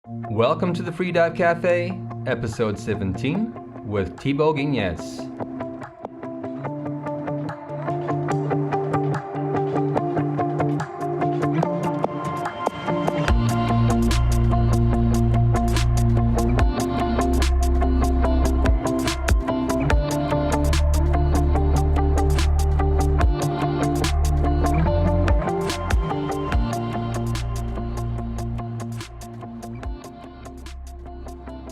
Welcome to the Freedive Café, episode 17, with Thibault Guignés.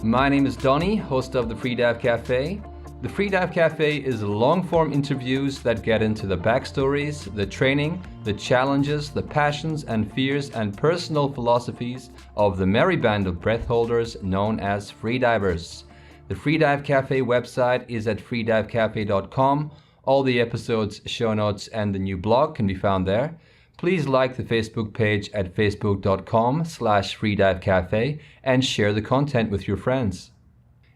My name is Donny, host of the Freedive Café. The Freedive Café is long-form interviews that get into the backstories, the training, the challenges, the passions and fears and personal philosophies of the merry band of breath holders known as freedivers. The Freedive Café website is at freedivecafé.com. All the episodes, show notes and the new blog can be found there. Please like the Facebook page at facebook.com/freedivecafe and share the content with your friends.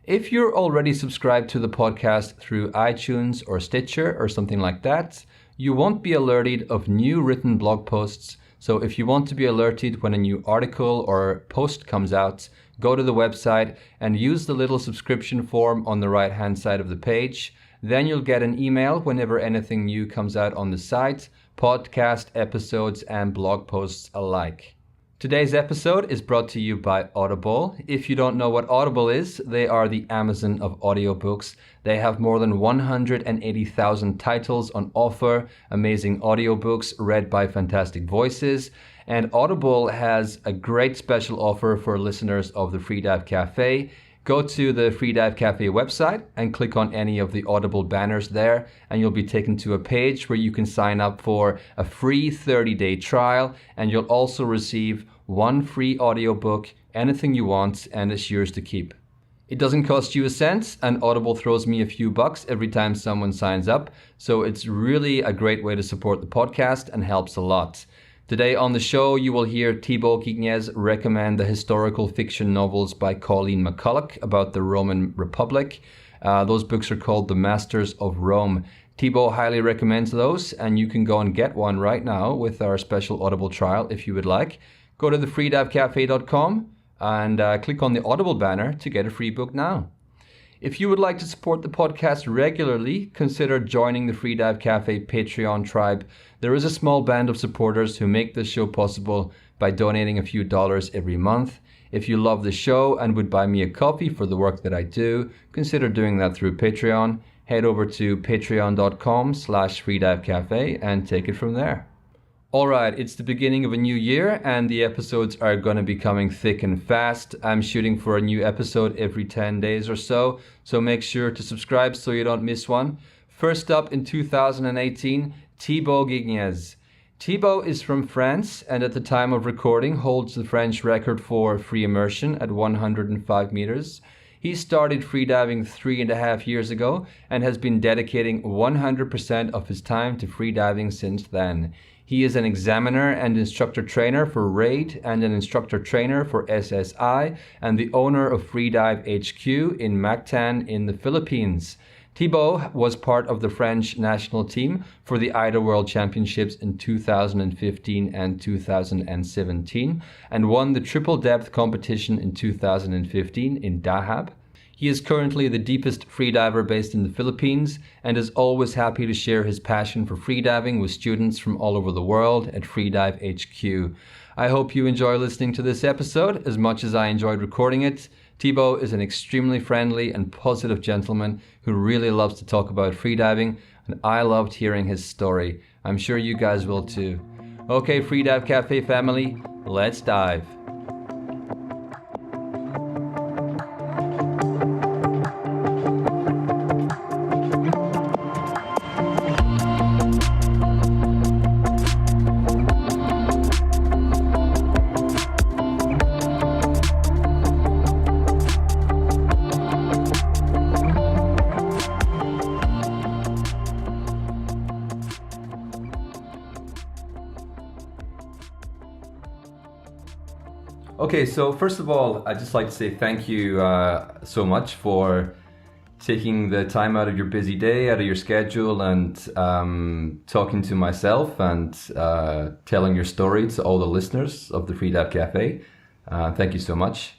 If you're already subscribed to the podcast through iTunes or Stitcher or something like that, you won't be alerted of new written blog posts. So if you want to be alerted when a new article or post comes out, go to the website and use the little subscription form on the right-hand side of the page. Then you'll get an email whenever anything new comes out on the site, podcast episodes and blog posts alike. Today's episode is brought to you by Audible. If you don't know what Audible is, they are the Amazon of audiobooks. They have more than 180,000 titles on offer, amazing audiobooks read by fantastic voices. And Audible has a great special offer for listeners of the Freedive Café. Go to the Freedive Café website and click on any of the Audible banners there, and you'll be taken to a page where you can sign up for a free 30-day trial, and you'll also receive one free audiobook, anything you want, and it's yours to keep. It doesn't cost you a cent, and Audible throws me a few bucks every time someone signs up, so it's really a great way to support the podcast and helps a lot. Today on the show, you will hear Thibault Guignés recommend the historical fiction novels by Colleen McCulloch about the Roman Republic. Those books are called The Masters of Rome. Thibault highly recommends those, and you can go and get one right now with our special Audible trial if you would like. Go to thefreedivecafé.com and click on the Audible banner to get a free book now. If you would like to support the podcast regularly, consider joining the Freedive Café Patreon tribe. There is a small band of supporters who make this show possible by donating a few dollars every month. If you love the show and would buy me a coffee for the work that I do, consider doing that through Patreon. Head over to patreon.com/freedivecafe and take it from there. Alright, it's the beginning of a new year and the episodes are going to be coming thick and fast. I'm shooting for a new episode every 10 days or so make sure to subscribe so you don't miss one. First up in 2018, Thibault Guignés. Thibault is from France and at the time of recording holds the French record for free immersion at 105 meters. He started freediving 3.5 years ago and has been dedicating 100% of his time to freediving since then. He is an examiner and instructor trainer for RAID and an instructor trainer for SSI and the owner of Freedive HQ in Mactan in the Philippines. Thibault was part of the French national team for the AIDA World Championships in 2015 and 2017 and won the triple depth competition in 2015 in Dahab. He is currently the deepest freediver based in the Philippines and is always happy to share his passion for freediving with students from all over the world at Freedive HQ. I hope you enjoy listening to this episode as much as I enjoyed recording it. Thibault is an extremely friendly and positive gentleman who really loves to talk about freediving, and I loved hearing his story. I'm sure you guys will too. Okay, Freedive Café family, let's dive. Okay, so first of all, I'd just like to say thank you so much for taking the time out of your busy day, out of your schedule, and talking to myself and telling your story to all the listeners of the Freedive Café. Thank you so much.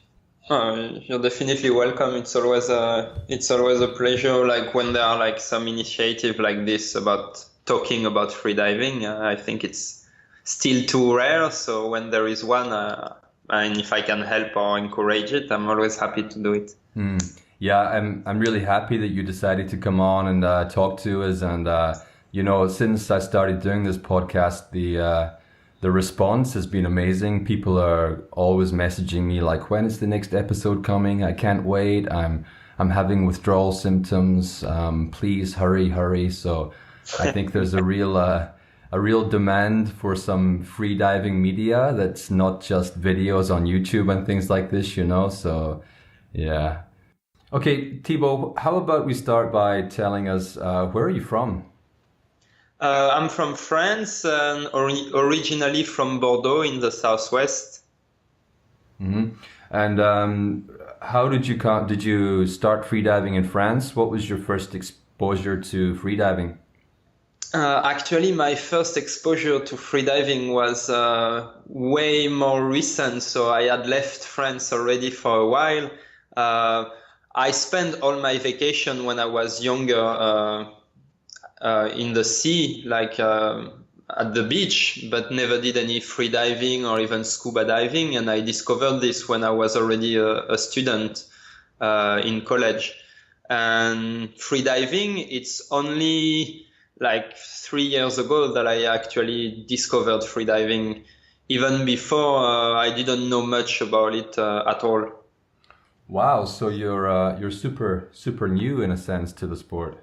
You're definitely welcome. It's always a pleasure. Like when there are like some initiative like this about talking about freediving, I think it's still too rare. So when there is one, and if I can help or encourage it, I'm always happy to do it. Yeah, I'm really happy that you decided to come on and talk to us. And since I started doing this podcast, the response has been amazing. People are always messaging me like, "When is the next episode coming? I can't wait. I'm having withdrawal symptoms. Please hurry, hurry." So I think there's a real demand for some free diving media that's not just videos on YouTube and things like this. So yeah. Okay, Thibault, how about we start by telling us where are you from? I'm from France and originally from Bordeaux in the southwest. And how did you start freediving in France? What was your first exposure to freediving? Actually, my first exposure to freediving was way more recent. So I had left France already for a while. Uh, I spent all my vacation when I was younger in the sea, like at the beach, but never did any freediving or even scuba diving. And I discovered this when I was already a student in college. And freediving, it's only like 3 years ago that I actually discovered freediving. Even before, I didn't know much about it at all. Wow, so you're super new in a sense to the sport.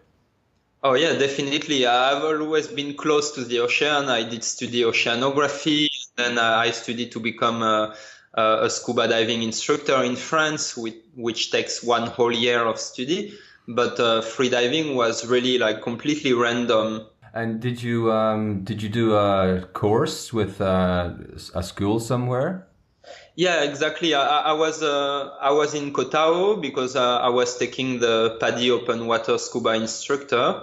Oh yeah, definitely. I've always been close to the ocean. I did study oceanography, then I studied to become a scuba diving instructor in France, which takes one whole year of study. But freediving was really like completely random. And did you do a course with a school somewhere? Yeah, exactly. I was in Kotao because I was taking the PADI open water scuba instructor.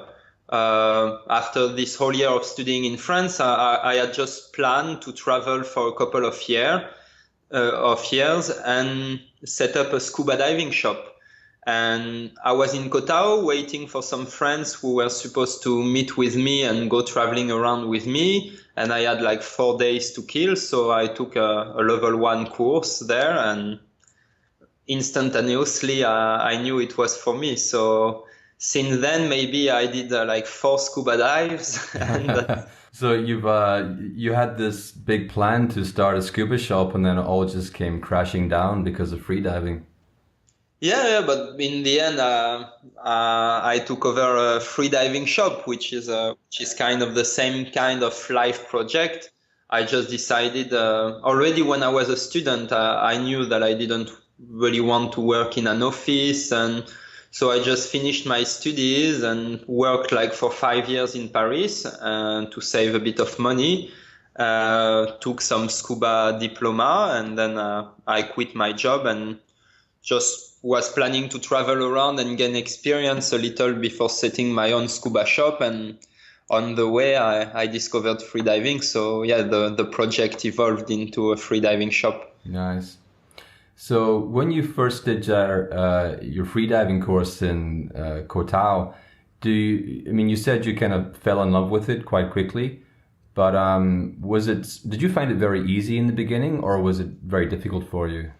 After this whole year of studying in France, I had just planned to travel for a couple of years and set up a scuba diving shop. And I was in Kotao waiting for some friends who were supposed to meet with me and go traveling around with me. And I had like 4 days to kill. So I took a level 1 course there and instantaneously I knew it was for me. So since then, maybe I did like 4 scuba dives. and So you had this big plan to start a scuba shop, and then it all just came crashing down because of freediving. Yeah, but in the end, I took over a free diving shop, which is kind of the same kind of life project. I just decided already when I was a student, I knew that I didn't really want to work in an office, and so I just finished my studies and worked like for 5 years in Paris to save a bit of money. Took some scuba diploma, and then I quit my job and just was planning to travel around and gain experience a little before setting my own scuba shop. And on the way, I discovered freediving. So yeah, the project evolved into a freediving shop. Nice. So when you first did your freediving course in Koh Tao, you said you kind of fell in love with it quite quickly, but did you find it very easy in the beginning, or was it very difficult for you?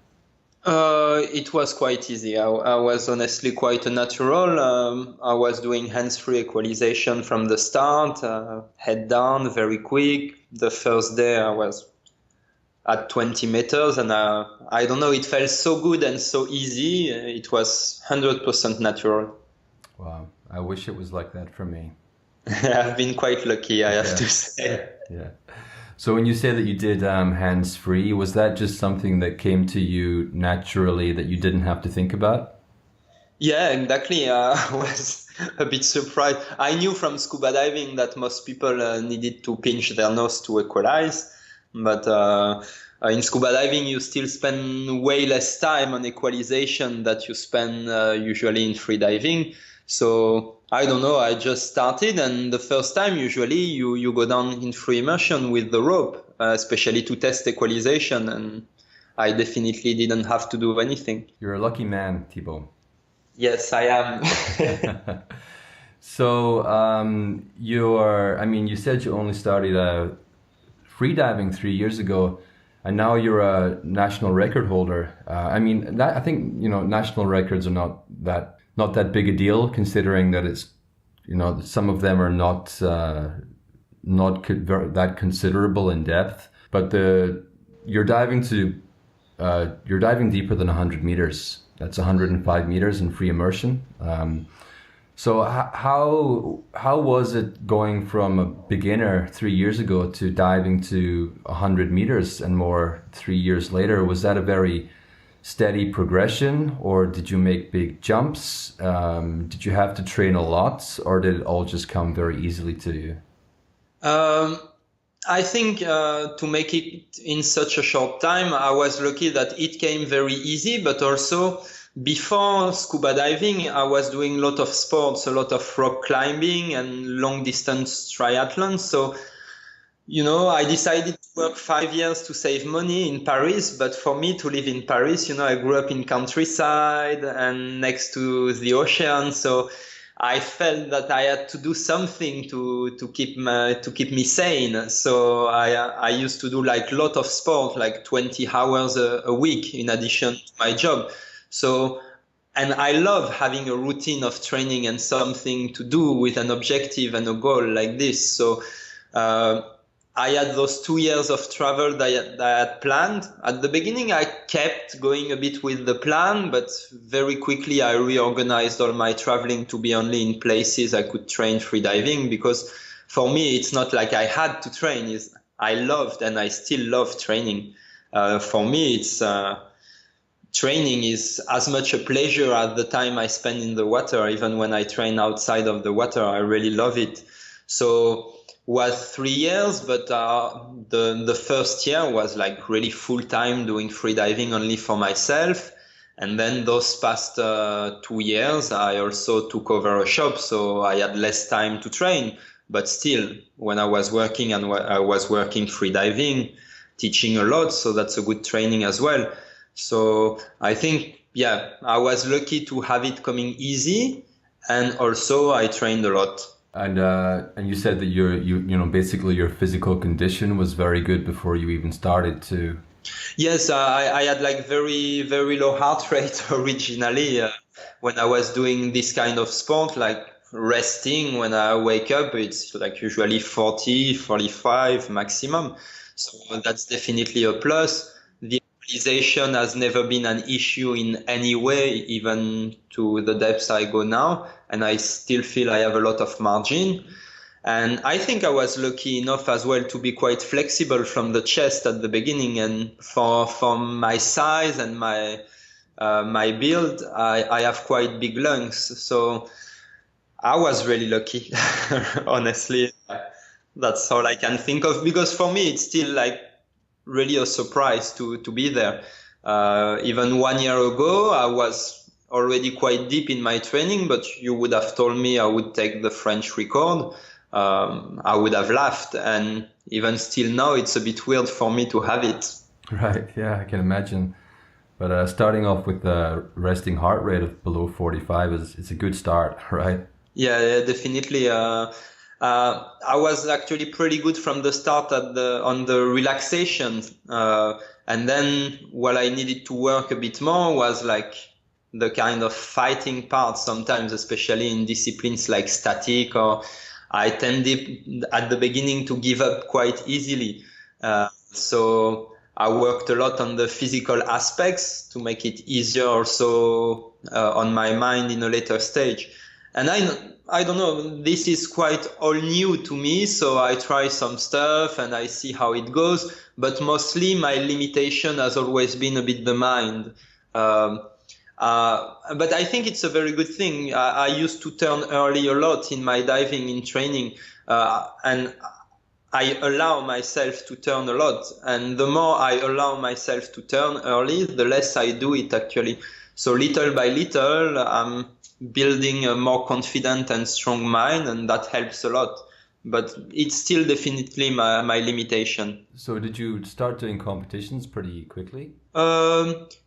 It was quite easy. I was honestly quite a natural. I was doing hands-free equalization from the start, head down, very quick. The first day I was at 20 meters, and I don't know, it felt so good and so easy. It was 100% natural. Wow, I wish it was like that for me. I've been quite lucky, I have Yeah, to say. yeah. So when you say that you did hands free, was that just something that came to you naturally that you didn't have to think about? Yeah, exactly. I was a bit surprised. I knew from scuba diving that most people needed to pinch their nose to equalize, but in scuba diving you still spend way less time on equalization that you spend usually in free diving. So I don't know, I just started, and the first time usually you go down in free immersion with the rope, especially to test equalization, and I definitely didn't have to do anything. You're a lucky man, Thibault. Yes, I am. So you said you only started freediving 3 years ago, and now you're a national record holder. I think national records are not that big a deal, considering that it's some of them are not that considerable in depth. But you're diving deeper than 100 meters. That's 105 meters in free immersion. So how was it going from a beginner 3 years ago to diving to 100 meters and more 3 years later? Was that a very steady progression, or did you make big jumps? Did you have to train a lot, or did it all just come very easily to you? I think to make it in such a short time, I was lucky that it came very easy, but also before scuba diving, I was doing a lot of sports, a lot of rock climbing and long distance triathlon. So, I decided to work 5 years to save money in Paris. But for me to live in Paris, I grew up in countryside and next to the ocean. So I felt that I had to do something to keep me sane. So I used to do like a lot of sport, like 20 hours a week in addition to my job. So, and I love having a routine of training and something to do with an objective and a goal like this. So I had those 2 years of travel that I had planned. At the beginning, I kept going a bit with the plan, but very quickly I reorganized all my traveling to be only in places I could train freediving, because for me, it's not like I had to train. I loved and I still love training. For me, it's training is as much a pleasure as the time I spend in the water. Even when I train outside of the water, I really love it. So was 3 years, but the first year was like really full time doing freediving only for myself. And then those past 2 years, I also took over a shop, so I had less time to train. But still, when I was working I was working freediving, teaching a lot, so that's a good training as well. So I think, I was lucky to have it coming easy, and also I trained a lot. And you said that basically your physical condition was very good before you even started to. Yes, I had like very, very low heart rate originally when I was doing this kind of sport, like resting. When I wake up, it's like usually 40, 45 maximum. So that's definitely a plus. The mobilization has never been an issue in any way, even to the depths I go now. And I still feel I have a lot of margin. And I think I was lucky enough as well to be quite flexible from the chest at the beginning. And for my size and my build, I have quite big lungs. So I was really lucky, honestly. That's all I can think of, because for me, it's still like really a surprise to be there. Even 1 year ago, I was already quite deep in my training, but you would have told me I would take the French record. I would have laughed, and even still now, it's a bit weird for me to have it. Right, yeah, I can imagine. But starting off with a resting heart rate of below 45 it's a good start, right? Yeah, definitely. I was actually pretty good from the start on the relaxation, and then what I needed to work a bit more was like the kind of fighting part sometimes, especially in disciplines like static, or I tended at the beginning to give up quite easily. So I worked a lot on the physical aspects to make it easier also on my mind in a later stage. And I don't know, this is quite all new to me, so I try some stuff and I see how it goes. But mostly my limitation has always been a bit the mind. But I think it's a very good thing. I used to turn early a lot in my diving in training, and I allow myself to turn a lot. And the more I allow myself to turn early, the less I do it actually. So little by little, I'm building a more confident and strong mind, and that helps a lot. but it's still definitely my limitation. So did you start doing competitions pretty quickly?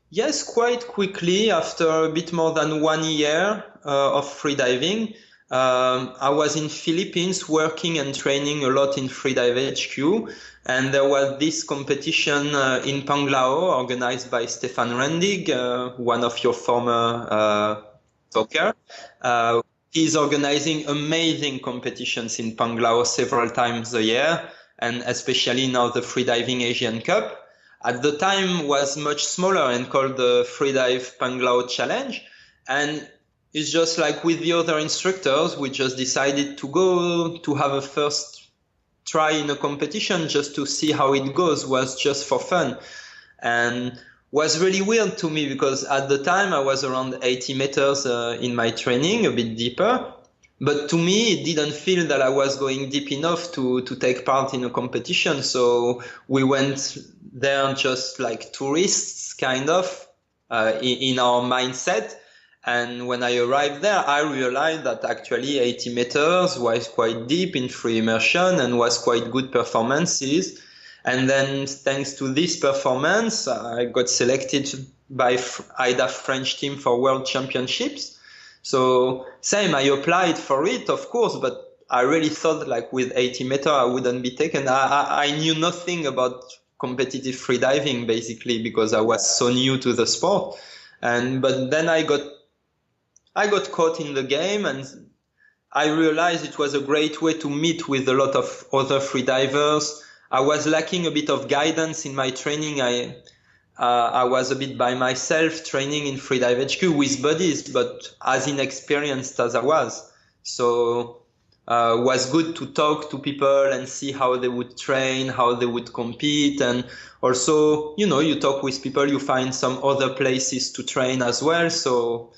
Yes, quite quickly. After a bit more than 1 year of freediving, I was in Philippines working and training a lot in Freedive HQ, and there was this competition in Panglao organized by Stefan Rendig, one of your former talker. He's organizing amazing competitions in Panglao several times a year, and especially now the Freediving Asian Cup. At the time was much smaller and called the Freedive Panglao Challenge. And it's just like with the other instructors, we just decided to go to have a first try in a competition just to see how it goes, was just for fun. And was really weird to me because at the time I was around 80 meters in my training, a bit deeper. But to me, it didn't feel that I was going deep enough to take part in a competition. So we went there just like tourists, kind of, in our mindset. And when I arrived there, I realized that actually 80 meters was quite deep in free immersion and was quite good performances. And then thanks to this performance, I got selected by AIDA French team for World Championships. So same, I applied for it, of course, but I really thought like with 80 meter, I wouldn't be taken. I knew nothing about competitive freediving basically because I was so new to the sport. But then I got caught in the game and I realized it was a great way to meet with a lot of other freedivers. I was lacking a bit of guidance in my training. I was a bit by myself training in Freedive HQ with buddies, but as inexperienced as I was. So it was good to talk to people and see how they would train, how they would compete. And also, you talk with people, you find some other places to train as well. So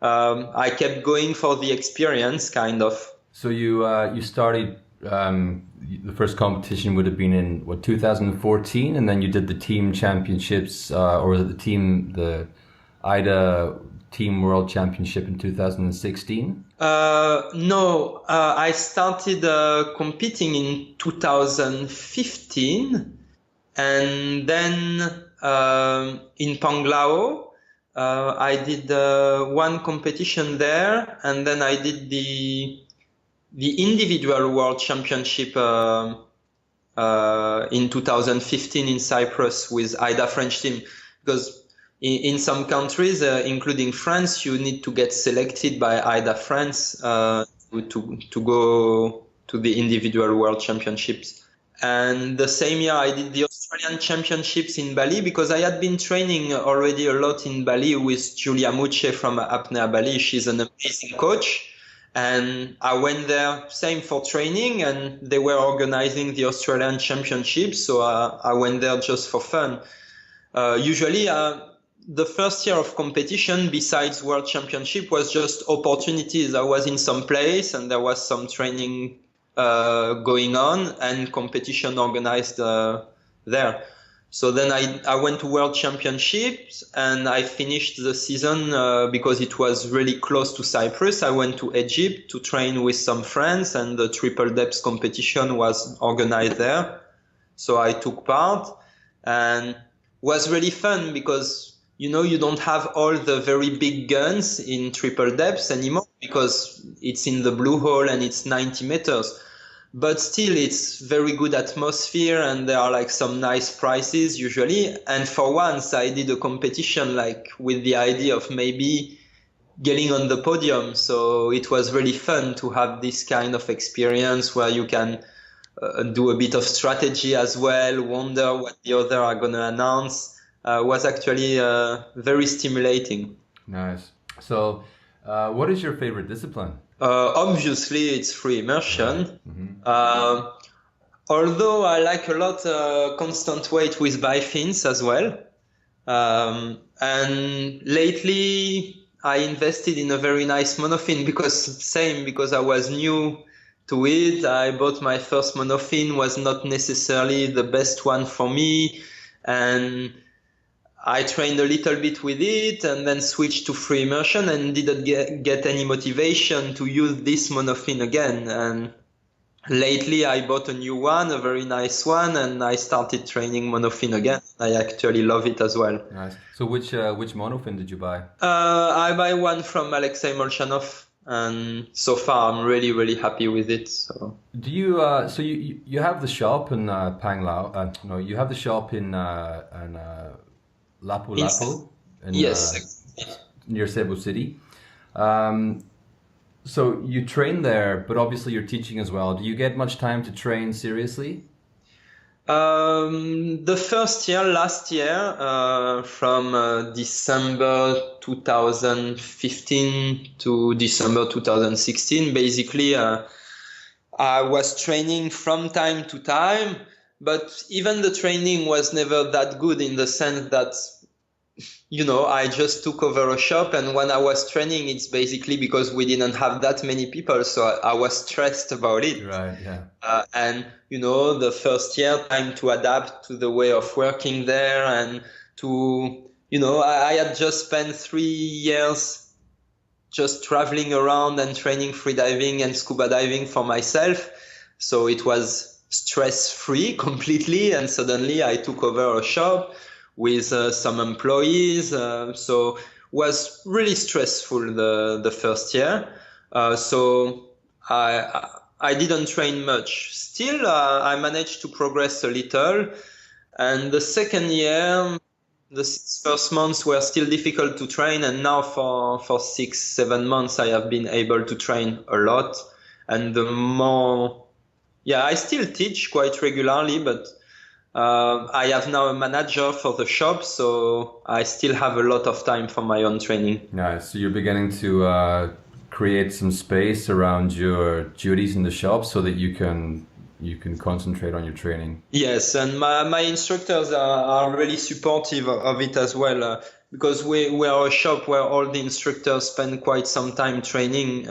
I kept going for the experience, kind of. So you started, the first competition would have been in 2014, and then you did the team championships, or was it the AIDA Team World Championship in 2016? No, I started competing in 2015, and then in Panglao. I did one competition there, and then I did the individual world championship in 2015 in Cyprus with AIDA French team. Because in some countries, including France, you need to get selected by AIDA France to go to the individual world championships. And the same year I did the Australian Championships in Bali because I had been training already a lot in Bali with Julia Muche from Apnea Bali. She's an amazing coach. And I went there, same for training, and they were organizing the Australian Championships. So I went there just for fun. Usually the first year of competition besides World Championship was just opportunities. I was in some place and there was some training going on and competition organized there. So then I went to World Championships and I finished the season because it was really close to Cyprus. I went to Egypt to train with some friends and the triple depths competition was organized there. So I took part and was really fun because you don't have all the very big guns in triple depths anymore because it's in the blue hole and it's 90 meters. But still, it's very good atmosphere and there are like some nice prizes usually. And for once, I did a competition like with the idea of maybe getting on the podium. So it was really fun to have this kind of experience where you can do a bit of strategy as well, wonder what the other are going to announce. Was actually very stimulating. Nice. So what is your favorite discipline? Obviously, it's free immersion. Right. Mm-hmm. Although I like a lot constant weight with bifins as well. And lately, I invested in a very nice monofin because I was new to it. I bought my first monofin, was not necessarily the best one for me. And I trained a little bit with it and then switched to free immersion and didn't get any motivation to use this monofin again. lately I bought a new one, a very nice one, and I started training monofin again. I actually love it as well. Nice. So which monofin did you buy? I buy one from Alexei Molchanov, and so far I'm really, really happy with it. So Do you so you have the shop in Panglao? No, you have the shop in Lapu Lapu in yes, near Cebu City. Um, so you train there, but obviously you're teaching as well. Do you get much time to train seriously? the first year, last year, from December 2015 to December 2016, basically, I was training from time to time, but even the training was never that good in the sense that, I just took over a shop, and when I was training, it's basically because we didn't have that many people, so I was stressed about it. Right, yeah. And the first year, time to adapt to the way of working there, and I had just spent 3 years just traveling around and training freediving and scuba diving for myself. So it was stress-free completely, and suddenly I took over a shop with some employees. So was really stressful the first year. So I didn't train much. Still, I managed to progress a little. And the second year, the first months were still difficult to train. And now for 6, 7 months, I have been able to train a lot. And I still teach quite regularly, but I have now a manager for the shop, so I still have a lot of time for my own training. Nice. So you're beginning to create some space around your duties in the shop so that you can concentrate on your training. Yes, and my instructors are really supportive of it as well, because we are a shop where all the instructors spend quite some time training.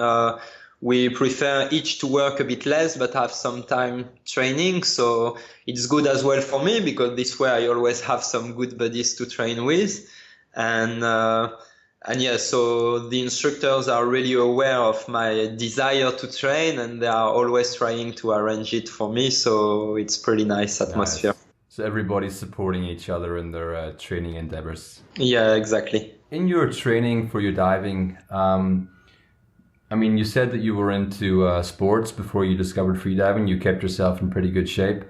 We prefer each to work a bit less but have some time training, so it's good as well for me because this way I always have some good buddies to train with. And so the instructors are really aware of my desire to train, and they are always trying to arrange it for me, so it's pretty nice atmosphere. Nice. So everybody's supporting each other in their training endeavors. Yeah, exactly. In your training for your diving, you said that you were into sports before you discovered freediving. You kept yourself in pretty good shape.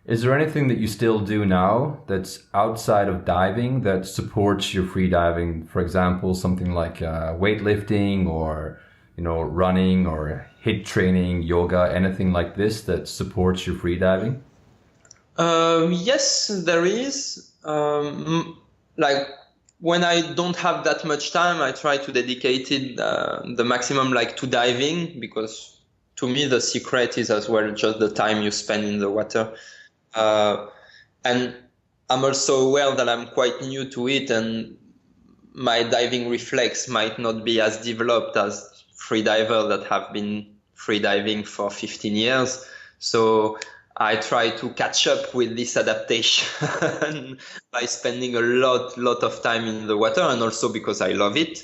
Is there anything that you still do now that's outside of diving that supports your freediving? For example, something like weightlifting or, running or HIIT training, yoga, anything like this that supports your freediving? Yes, there is. When I don't have that much time, I try to dedicate it the maximum to diving, because to me the secret is as well just the time you spend in the water. And I'm also aware that I'm quite new to it, and my diving reflex might not be as developed as freedivers that have been freediving for 15 years. So I try to catch up with this adaptation by spending a lot of time in the water, and also because I love it.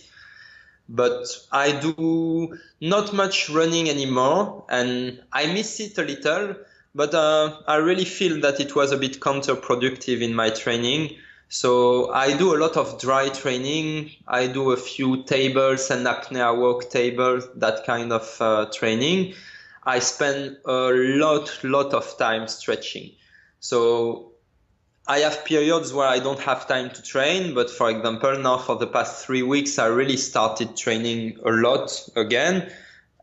But I do not much running anymore, and I miss it a little, but I really feel that it was a bit counterproductive in my training. So I do a lot of dry training. I do a few tables and apnea walk tables, that kind of training. I spend a lot of time stretching. So I have periods where I don't have time to train, but for example, now for the past 3 weeks, I really started training a lot again.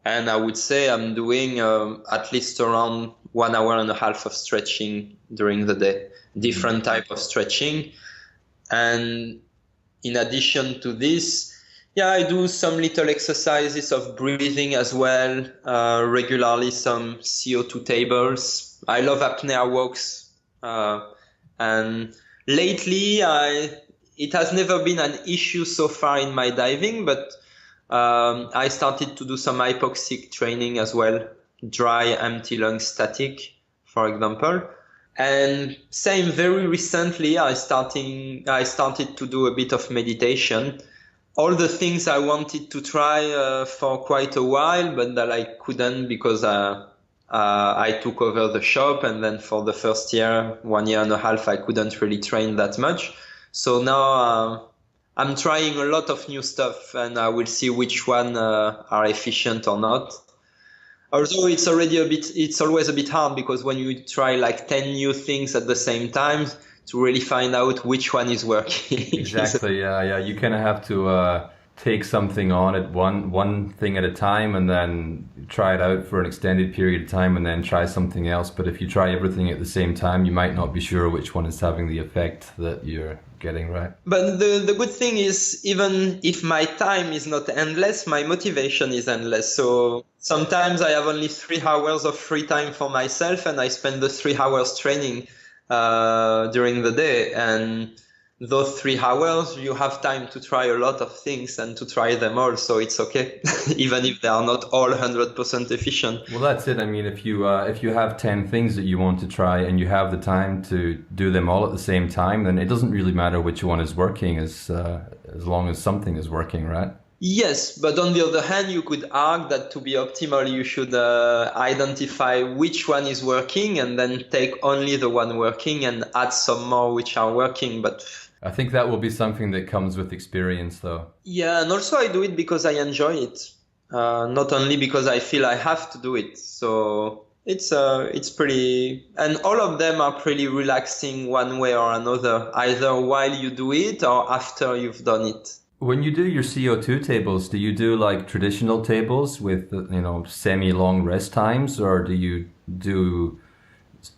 And I would say I'm doing at least around 1 hour and a half of stretching during the day, different type of stretching. And in addition to this, I do some little exercises of breathing as well, regularly some CO2 tables. I love apnea walks. And lately, it has never been an issue so far in my diving, but I started to do some hypoxic training as well, dry, empty lung static, for example. And same, very recently, I started to do a bit of meditation. All the things I wanted to try for quite a while, but that I couldn't because I took over the shop, and then for the first year, 1 year and a half, I couldn't really train that much. So now I'm trying a lot of new stuff, and I will see which one are efficient or not. Although it's always a bit hard, because when you try like 10 new things at the same time, to really find out which one is working. Exactly. Yeah. You kind of have to take something on at one thing at a time, and then try it out for an extended period of time, and then try something else. But if you try everything at the same time, you might not be sure which one is having the effect that you're getting, right? But the good thing is, even if my time is not endless, my motivation is endless. So sometimes I have only 3 hours of free time for myself, and I spend the 3 hours training during the day. And those 3 hours, you have time to try a lot of things and to try them all. So it's okay, even if they are not all 100% efficient. Well, that's it. I mean, if you have 10 things that you want to try and you have the time to do them all at the same time, then it doesn't really matter which one is working, as long as something is working, right? Yes, but on the other hand, you could argue that to be optimal, you should identify which one is working, and then take only the one working and add some more which are working. But I think that will be something that comes with experience, though. yeah, and also I do it because I enjoy it, not only because I feel I have to do it. So it's pretty, and all of them are pretty relaxing one way or another, either while you do it or after you've done it. When you do your CO2 tables, do you do like traditional tables with, semi-long rest times, or do you do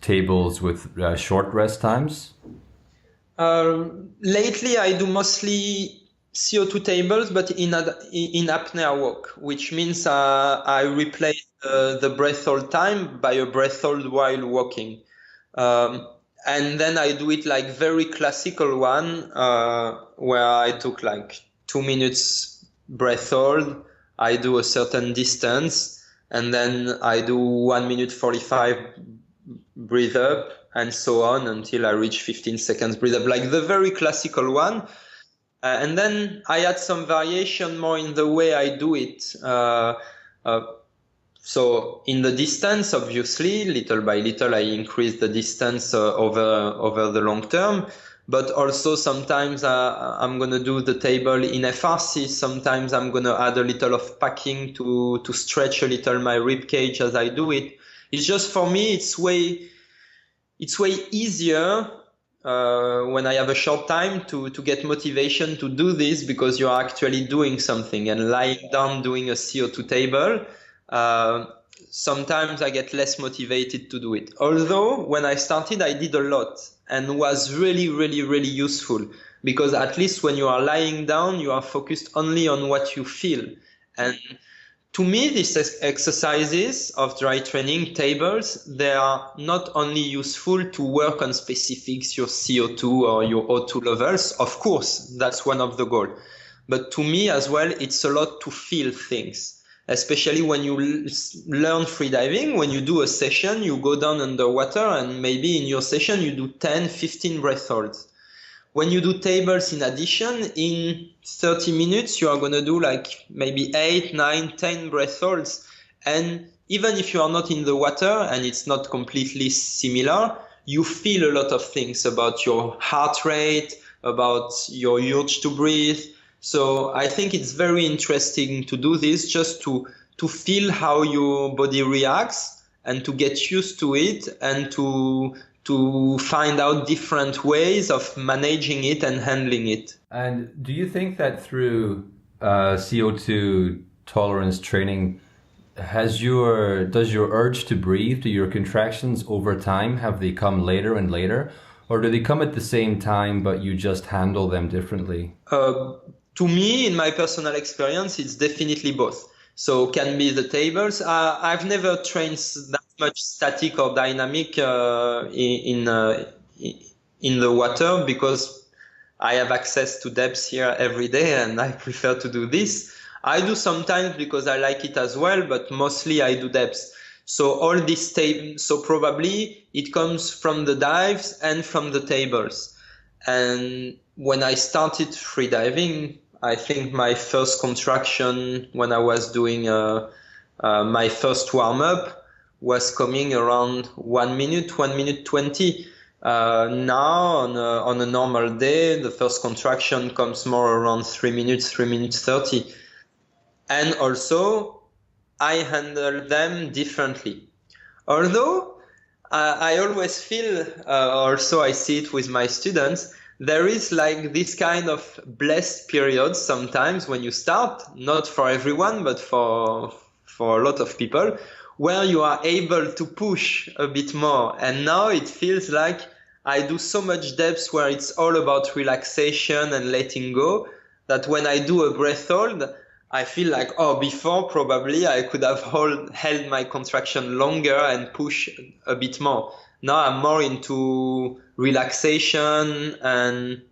tables with short rest times? Lately, I do mostly CO2 tables, but in apnea walk, which means I replace the breath hold time by a breath hold while walking. And then I do it like very classical one, where I took like 2 minutes breath hold, I do a certain distance, and then I do 1 minute 45 breathe up, and so on until I reach 15 seconds breathe up, like the very classical one. And then I add some variation more in the way I do it. So in the distance, obviously, little by little, I increase the distance over the long term. But also sometimes I'm going to do the table in FRC. Sometimes I'm going to add a little of packing to stretch a little my rib cage as I do it. It's just, for me, it's way easier when I have a short time to get motivation to do this, because you're actually doing something. And lying down doing a CO2 table, sometimes I get less motivated to do it. Although when I started, I did a lot and was really, really, really useful, because at least when you are lying down, you are focused only on what you feel. And to me, these exercises of dry training tables, they are not only useful to work on specifics, your CO2 or your O2 levels. Of course, that's one of the goals. But to me as well, it's a lot to feel things. Especially when you learn freediving, when you do a session, you go down underwater, and maybe in your session you do 10, 15 breath holds. When you do tables in addition, in 30 minutes, you are going to do like maybe 8, 9, 10 breath holds. And even if you are not in the water and it's not completely similar, you feel a lot of things about your heart rate, about your urge to breathe. So I think it's very interesting to do this, just to feel how your body reacts and to get used to it, and to find out different ways of managing it and handling it. And do you think that through CO2 tolerance training, does your urge to breathe, do your contractions over time, have they come later and later? Or do they come at the same time, but you just handle them differently? To me, in my personal experience, it's definitely both. So can be the tables. I've never trained that much static or dynamic in the water, because I have access to depths here every day, and I prefer to do this. I do sometimes because I like it as well, but mostly I do depths. So all this so probably it comes from the dives and from the tables. And when I started freediving, I think my first contraction when I was doing my first warm-up was coming around 1 minute 20. Now on a normal day, the first contraction comes more around 3 minutes, 30. And also, I handle them differently. Although I always feel, also I see it with my students, there is like this kind of blessed period sometimes when you start, not for everyone, but for a lot of people, where you are able to push a bit more. And now it feels like I do so much depth where it's all about relaxation and letting go, that when I do a breath hold, I feel like, oh, before probably I could have held my contraction longer and push a bit more. Now I'm more into relaxation and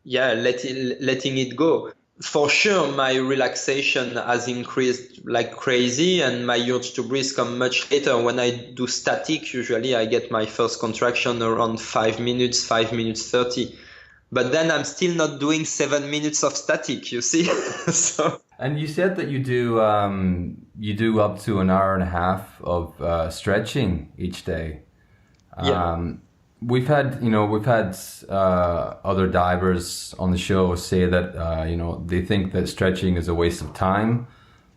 letting it go. For sure, my relaxation has increased like crazy, and my urge to breathe come much later. When I do static, usually I get my first contraction around 5 minutes, 30. But then I'm still not doing 7 minutes of static, you see? So. And you said that you do up to an hour and a half of stretching each day. Yeah. We've had other divers on the show say that they think that stretching is a waste of time.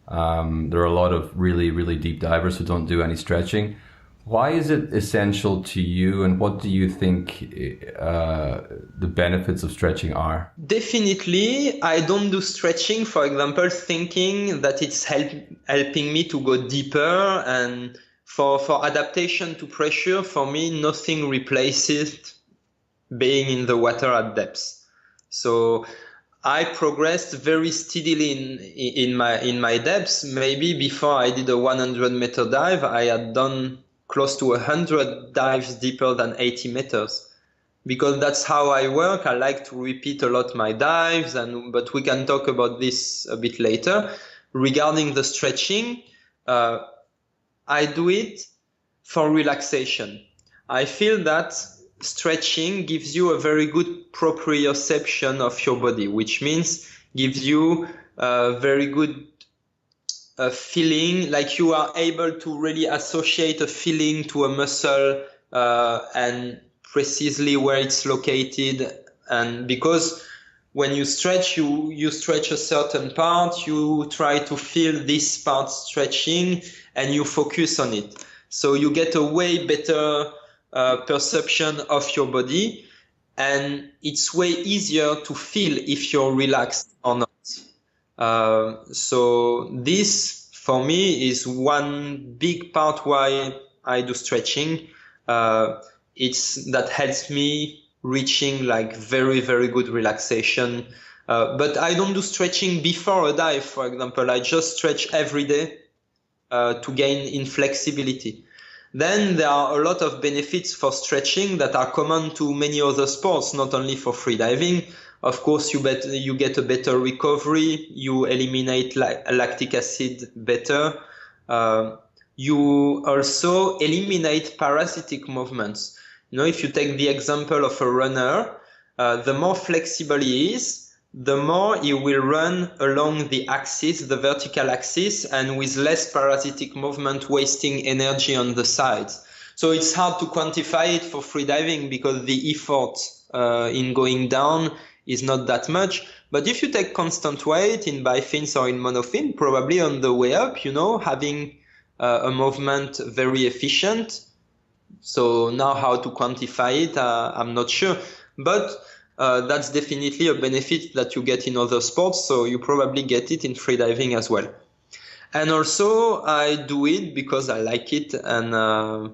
There are a lot of really, really deep divers who don't do any stretching. Why is it essential to you, and what do you think the benefits of stretching are? Definitely, I don't do stretching, for example, thinking that it's helping me to go deeper. And for adaptation to pressure, for me, nothing replaces being in the water at depth. So I progressed very steadily in my depths. Maybe before I did a 100-meter dive, I had done close to 100 dives deeper than 80 meters. Because that's how I work. I like to repeat a lot my dives, but we can talk about this a bit later. Regarding the stretching, I do it for relaxation. I feel that stretching gives you a very good proprioception of your body, which means gives you a very good feeling, like you are able to really associate a feeling to a muscle and precisely where it's located. And because when you stretch, you stretch a certain part, you try to feel this part stretching and you focus on it. So you get a way better perception of your body, and it's way easier to feel if you're relaxed or not. So this, for me, is one big part why I do stretching. It's that helps me reaching like very, very good relaxation. But I don't do stretching before a dive, for example. I just stretch every day to gain in flexibility. Then there are a lot of benefits for stretching that are common to many other sports, not only for freediving. Of course, you get a better recovery. You eliminate lactic acid better. You also eliminate parasitic movements. If you take the example of a runner, the more flexible he is, the more he will run along the axis, the vertical axis, and with less parasitic movement, wasting energy on the sides. So it's hard to quantify it for freediving because the effort in going down is not that much. But if you take constant weight in bifins or in monofin, probably on the way up, having a movement very efficient. So now how to quantify it, I'm not sure. But that's definitely a benefit that you get in other sports. So you probably get it in freediving as well. And also I do it because I like it. And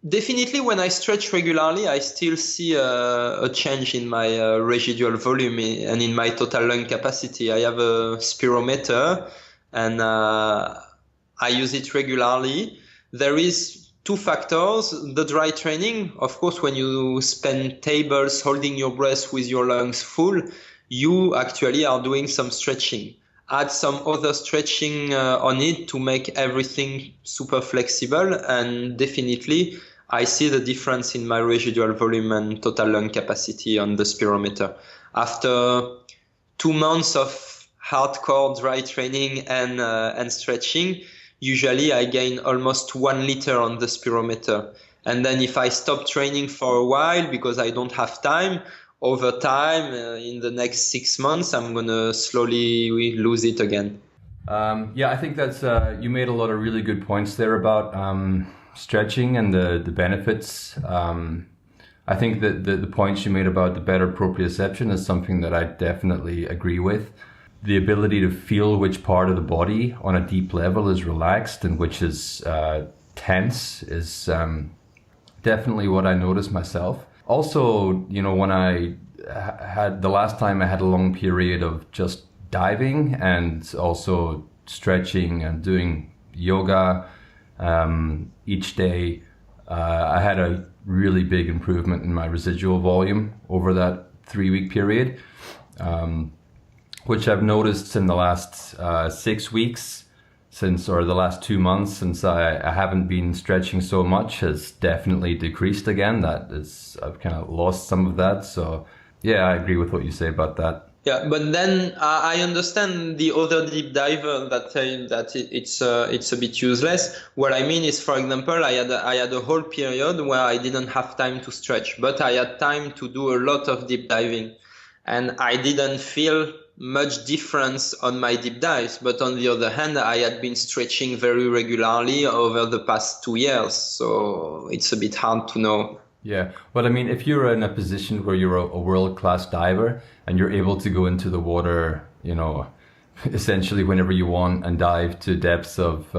definitely when I stretch regularly, I still see a change in my residual volume and in my total lung capacity. I have a spirometer and I use it regularly. There is two factors. The dry training, of course, when you spend tables holding your breath with your lungs full, you actually are doing some stretching. Add some other stretching on it to make everything super flexible, and definitely I see the difference in my residual volume and total lung capacity on the spirometer. After 2 months of hardcore dry training and stretching, usually I gain almost 1 liter on the spirometer. And then if I stop training for a while because I don't have time, over time, in the next 6 months, I'm going to slowly lose it again. Yeah, I think that's, you made a lot of really good points there about stretching and the benefits. I think that the points you made about the better proprioception is something that I definitely agree with. The ability to feel which part of the body on a deep level is relaxed and which is tense is definitely what I noticed myself. Also, you know, when I had the last time I had a long period of just diving and also stretching and doing yoga each day, I had a really big improvement in my residual volume over that 3-week period, which I've noticed in the last 6 weeks or the last 2 months since I haven't been stretching so much has definitely decreased again. I've kind of lost some of that. So yeah, I agree with what you say about that. Yeah, but then I understand the other deep diver that say that it's a bit useless. What I mean is, for example, I had a whole period where I didn't have time to stretch, but I had time to do a lot of deep diving, and I didn't feel much difference on my deep dives. But on the other hand, I had been stretching very regularly over the past 2 years, so it's a bit hard to know. Yeah, well, I mean, if you're in a position where you're a world-class diver and you're able to go into the water, you know, essentially whenever you want and dive to depths of,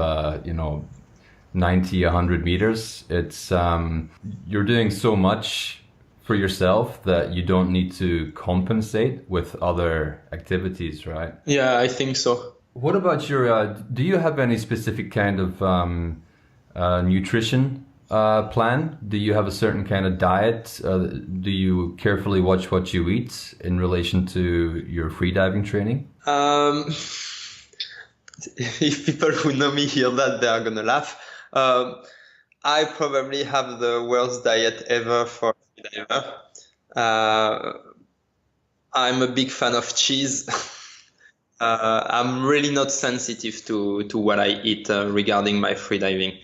90, 100 meters, it's you're doing so much for yourself that you don't need to compensate with other activities, right? Yeah, I think so. What about your, do you have any specific kind of nutrition plan? Do you have a certain kind of diet? Do you carefully watch what you eat in relation to your freediving training? If people who know me hear that, they are gonna laugh. I probably have the worst diet ever for a freediver. I'm a big fan of cheese. I'm really not sensitive to what I eat regarding my freediving.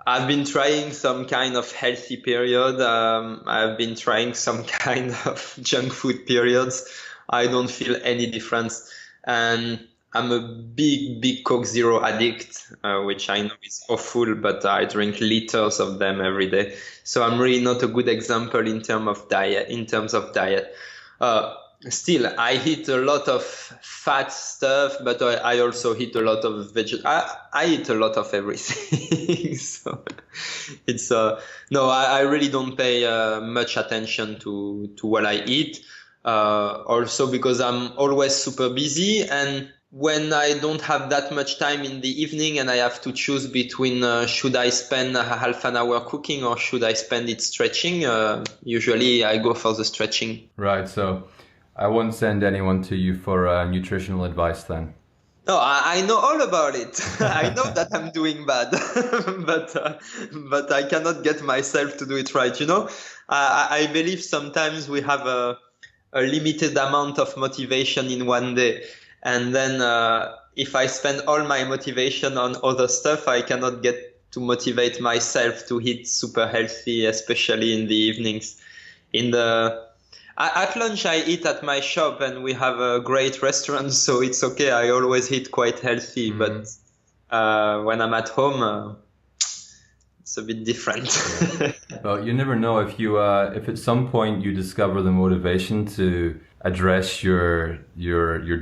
I've been trying some kind of healthy period. I've been trying some kind of junk food periods. I don't feel any difference. And I'm a big Coke Zero addict, which I know is awful, but I drink liters of them every day. So I'm really not a good example in terms of diet. Still, I eat a lot of fat stuff, but I also eat a lot of I eat a lot of everything. So it's no, I really don't pay much attention to what I eat. Also because I'm always super busy, and when I don't have that much time in the evening and I have to choose between should I spend half an hour cooking or should I spend it stretching, usually I go for the stretching. Right, so I won't send anyone to you for nutritional advice then. No, I know all about it. I know that I'm doing bad, but I cannot get myself to do it right. You know, I believe sometimes we have a limited amount of motivation in one day. And then if I spend all my motivation on other stuff, I cannot get to motivate myself to eat super healthy, especially in the evenings. At lunch, I eat at my shop, and we have a great restaurant, so it's okay. I always eat quite healthy, but when I'm at home, it's a bit different. Well, you never know if if at some point you discover the motivation to address your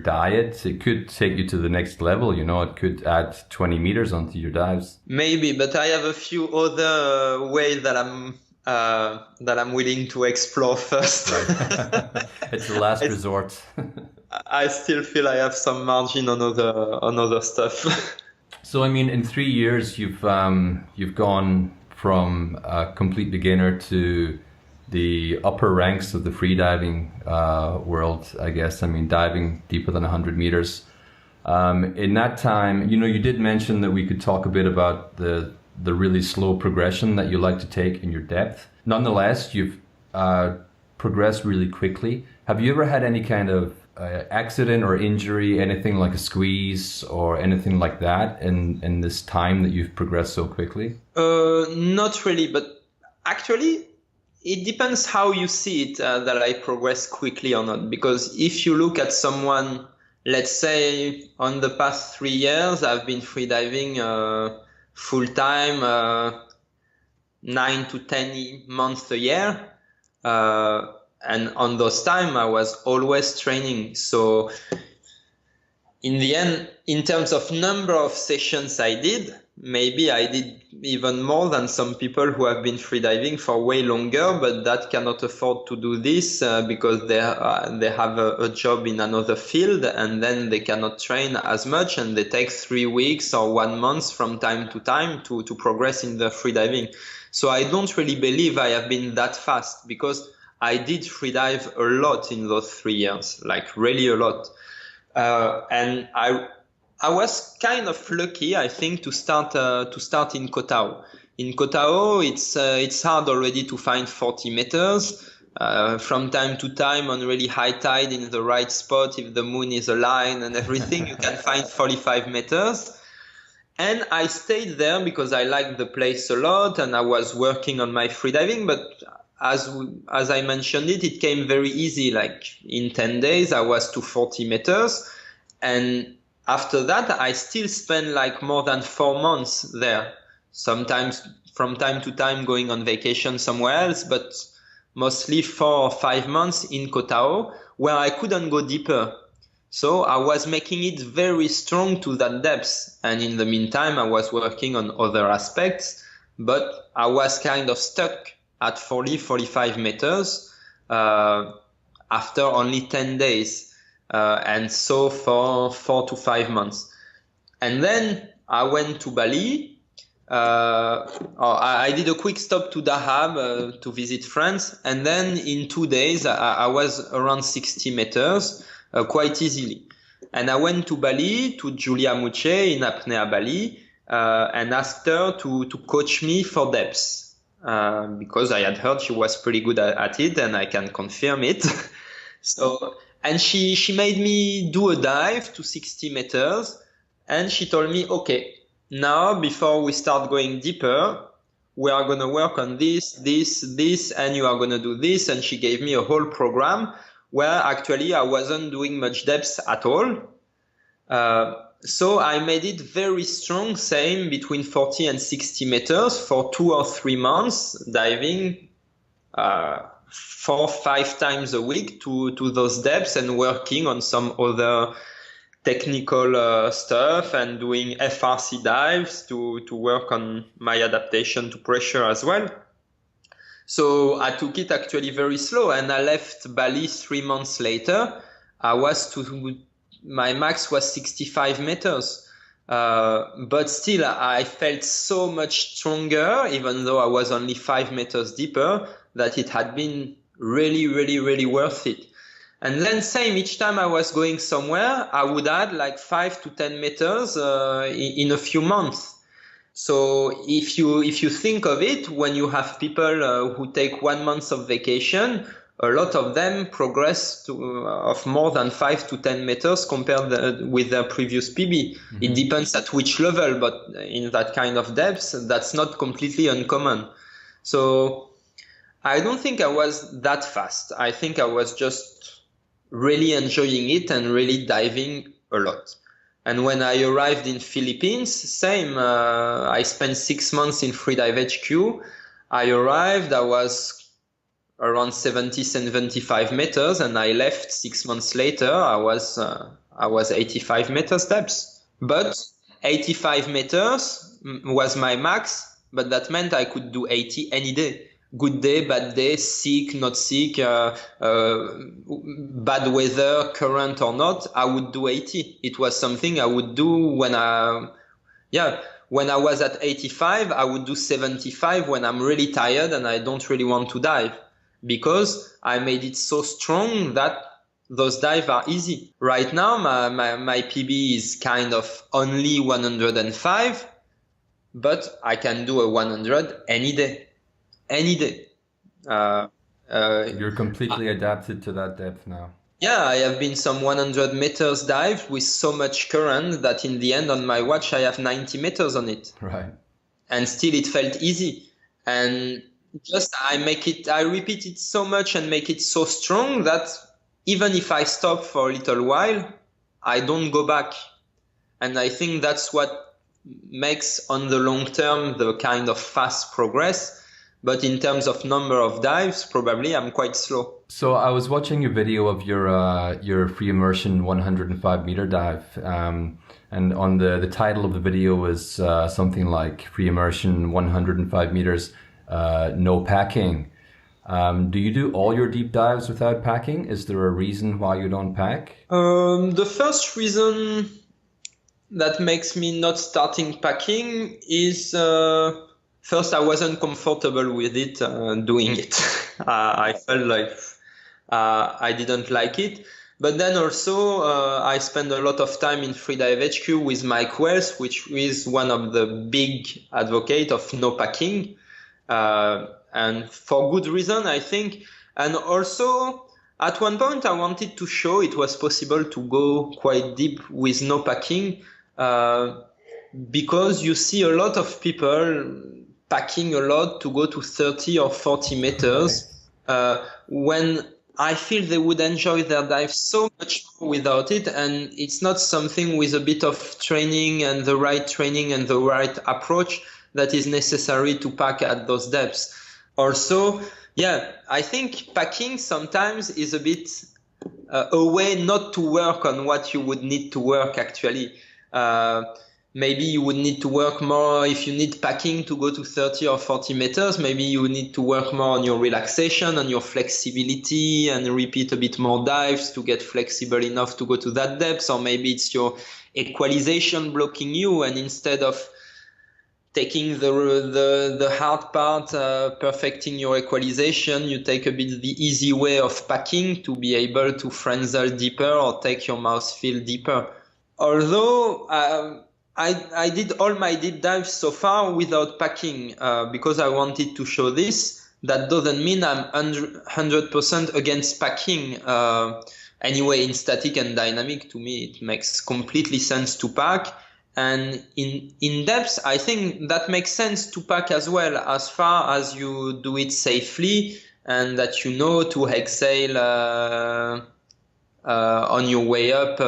diet, it could take you to the next level. You know, it could add 20 meters onto your dives. Maybe, but I have a few other ways that I'm willing to explore first. Right. It's the last resort. I still feel I have some margin on other stuff. So I mean, in 3 years, you've gone from a complete beginner to the upper ranks of the freediving world, I guess. I mean, diving deeper than 100 meters. In that time, you know, you did mention that we could talk a bit about the really slow progression that you like to take in your depth. Nonetheless, you've progressed really quickly. Have you ever had any kind of accident or injury, anything like a squeeze or anything like that in this time that you've progressed so quickly? Not really, but actually, it depends how you see it, that I progress quickly or not. Because if you look at someone, let's say on the past 3 years, I've been freediving full time, 9 to 10 months a year. And on those time, I was always training. So in the end, in terms of number of sessions I did, maybe I did even more than some people who have been freediving for way longer, but that cannot afford to do this because they have a job in another field, and then they cannot train as much, and they take 3 weeks or 1 month from time to time to progress in the freediving. So I don't really believe I have been that fast, because I did freedive a lot in those 3 years, like really a lot. And I was kind of lucky, I think, to start in Koh Tao. In Koh Tao, it's hard already to find 40 meters. From time to time, on really high tide, in the right spot, if the moon is aligned and everything, you can find 45 meters. And I stayed there because I liked the place a lot, and I was working on my freediving. But as I mentioned it came very easy. Like in 10 days, I was to 40 meters. And after that, I still spent like more than 4 months there. Sometimes from time to time going on vacation somewhere else, but mostly 4 or 5 months in Koh Tao, where I couldn't go deeper. So I was making it very strong to that depth. And in the meantime, I was working on other aspects, but I was kind of stuck at 40, 45 meters after only 10 days. And so for 4 to 5 months. And then I went to Bali. I did a quick stop to Dahab to visit friends. And then in 2 days, I was around 60 meters quite easily. And I went to Bali, to Julia Muche in Apnea Bali, and asked her to coach me for depths. Because I had heard she was pretty good at it, and I can confirm it. And she made me do a dive to 60 meters, and she told me, okay, now before we start going deeper, we are going to work on this, and you are going to do this. And she gave me a whole program where actually I wasn't doing much depth at all. So I made it very strong, same between 40 and 60 meters for 2 or 3 months, diving 4 or 5 times a week to those depths, and working on some other technical stuff, and doing FRC dives to work on my adaptation to pressure as well. So I took it actually very slow, and I left Bali 3 months later. My max was 65 meters. But still, I felt so much stronger, even though I was only 5 meters deeper, that it had been really, really, really worth it. And then same, each time I was going somewhere, I would add like 5 to 10 meters in a few months. So if you think of it, when you have people who take 1 month of vacation, a lot of them progress of more than 5 to 10 meters compared with their previous PB. Mm-hmm. It depends at which level, but in that kind of depth, that's not completely uncommon. So I don't think I was that fast. I think I was just really enjoying it and really diving a lot. And when I arrived in Philippines, same. I spent 6 months in Freedive HQ. I arrived, I was around 70-75 meters, and I left 6 months later. I was 85 meters depth. But 85 meters was my max, but that meant I could do 80 any day. Good day, bad day, sick, not sick, bad weather, current or not, I would do 80. It was something I would do when I was at 85, I would do 75 when I'm really tired and I don't really want to dive, because I made it so strong that those dives are easy. Right now, my PB is kind of only 105, but I can do a 100 any day. Any day. You're completely adapted to that depth now. Yeah, I have been some 100 meters dive with so much current that in the end on my watch I have 90 meters on it. Right. And still it felt easy. And just I repeat it so much and make it so strong that even if I stop for a little while, I don't go back. And I think that's what makes on the long term the kind of fast progress. But in terms of number of dives, probably I'm quite slow. So I was watching a video of your free immersion 105-meter dive, and on the title of the video was something like free immersion 105 meters, no packing. Do you do all your deep dives without packing? Is there a reason why you don't pack? The first reason that makes me not starting packing is first I wasn't comfortable with it doing it. I felt like I didn't like it. But then also I spend a lot of time in Freedive HQ with Mike Wells, which is one of the big advocate of no packing. And for good reason, I think. And also at one point I wanted to show it was possible to go quite deep with no packing, because you see a lot of people packing a lot to go to 30 or 40 meters, when I feel they would enjoy their dive so much more without it. And it's not something with a bit of training and the right approach that is necessary to pack at those depths. Also, yeah, I think packing sometimes is a bit a way not to work on what you would need to work actually. Maybe you would need to work more if you need packing to go to 30 or 40 meters. Maybe you need to work more on your relaxation, on your flexibility, and repeat a bit more dives to get flexible enough to go to that depth. Or maybe it's your equalization blocking you, and instead of taking the hard part, perfecting your equalization, you take a bit the easy way of packing to be able to frenzel deeper or take your mouth feel deeper. Although I did all my deep dives so far without packing, because I wanted to show this. That doesn't mean I'm 100% against packing. Anyway, in static and dynamic, to me, it makes completely sense to pack. And in depth, I think that makes sense to pack as well, as far as you do it safely and that you know to exhale on your way up,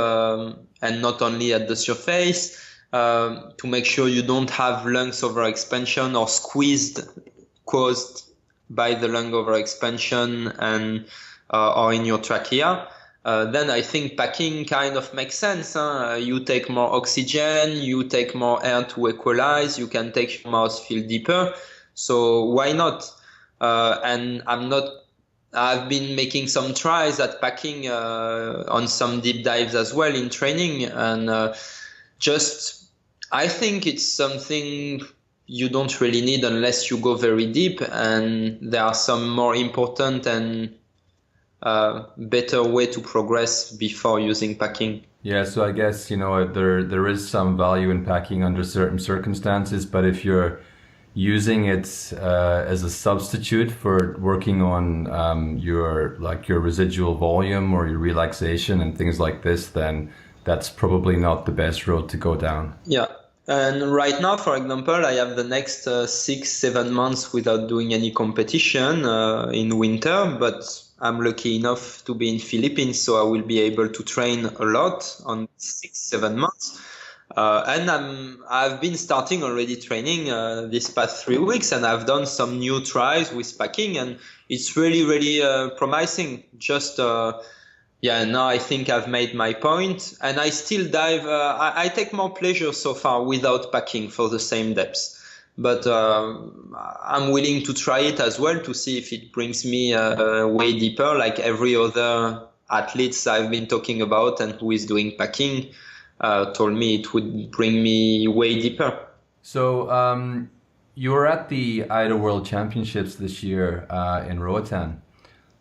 and not only at the surface, to make sure you don't have lungs overexpansion or squeezed caused by the lung overexpansion and or in your trachea. Then I think packing kind of makes sense. You take more oxygen, you take more air to equalize, you can take your mouth feel deeper. So why not? And I've been making some tries at packing on some deep dives as well in training. And I think it's something you don't really need unless you go very deep. And there are some more important and better way to progress before using packing. Yeah, so I guess, there is some value in packing under certain circumstances, but if you're using it as a substitute for working on your residual volume or your relaxation and things like this, then that's probably not the best road to go down. Yeah. And right now, for example, I have the next 6-7 months without doing any competition in winter, but I'm lucky enough to be in Philippines, so I will be able to train a lot on 6-7 months. And I've been starting already training this past 3 weeks, and I've done some new tries with packing, and it's really, really promising. Now I think I've made my point, and I still dive. I take more pleasure so far without packing for the same depths. But I'm willing to try it as well to see if it brings me way deeper, like every other athletes I've been talking about and who is doing packing told me it would bring me way deeper. So you were at the AIDA World Championships this year in Roatan.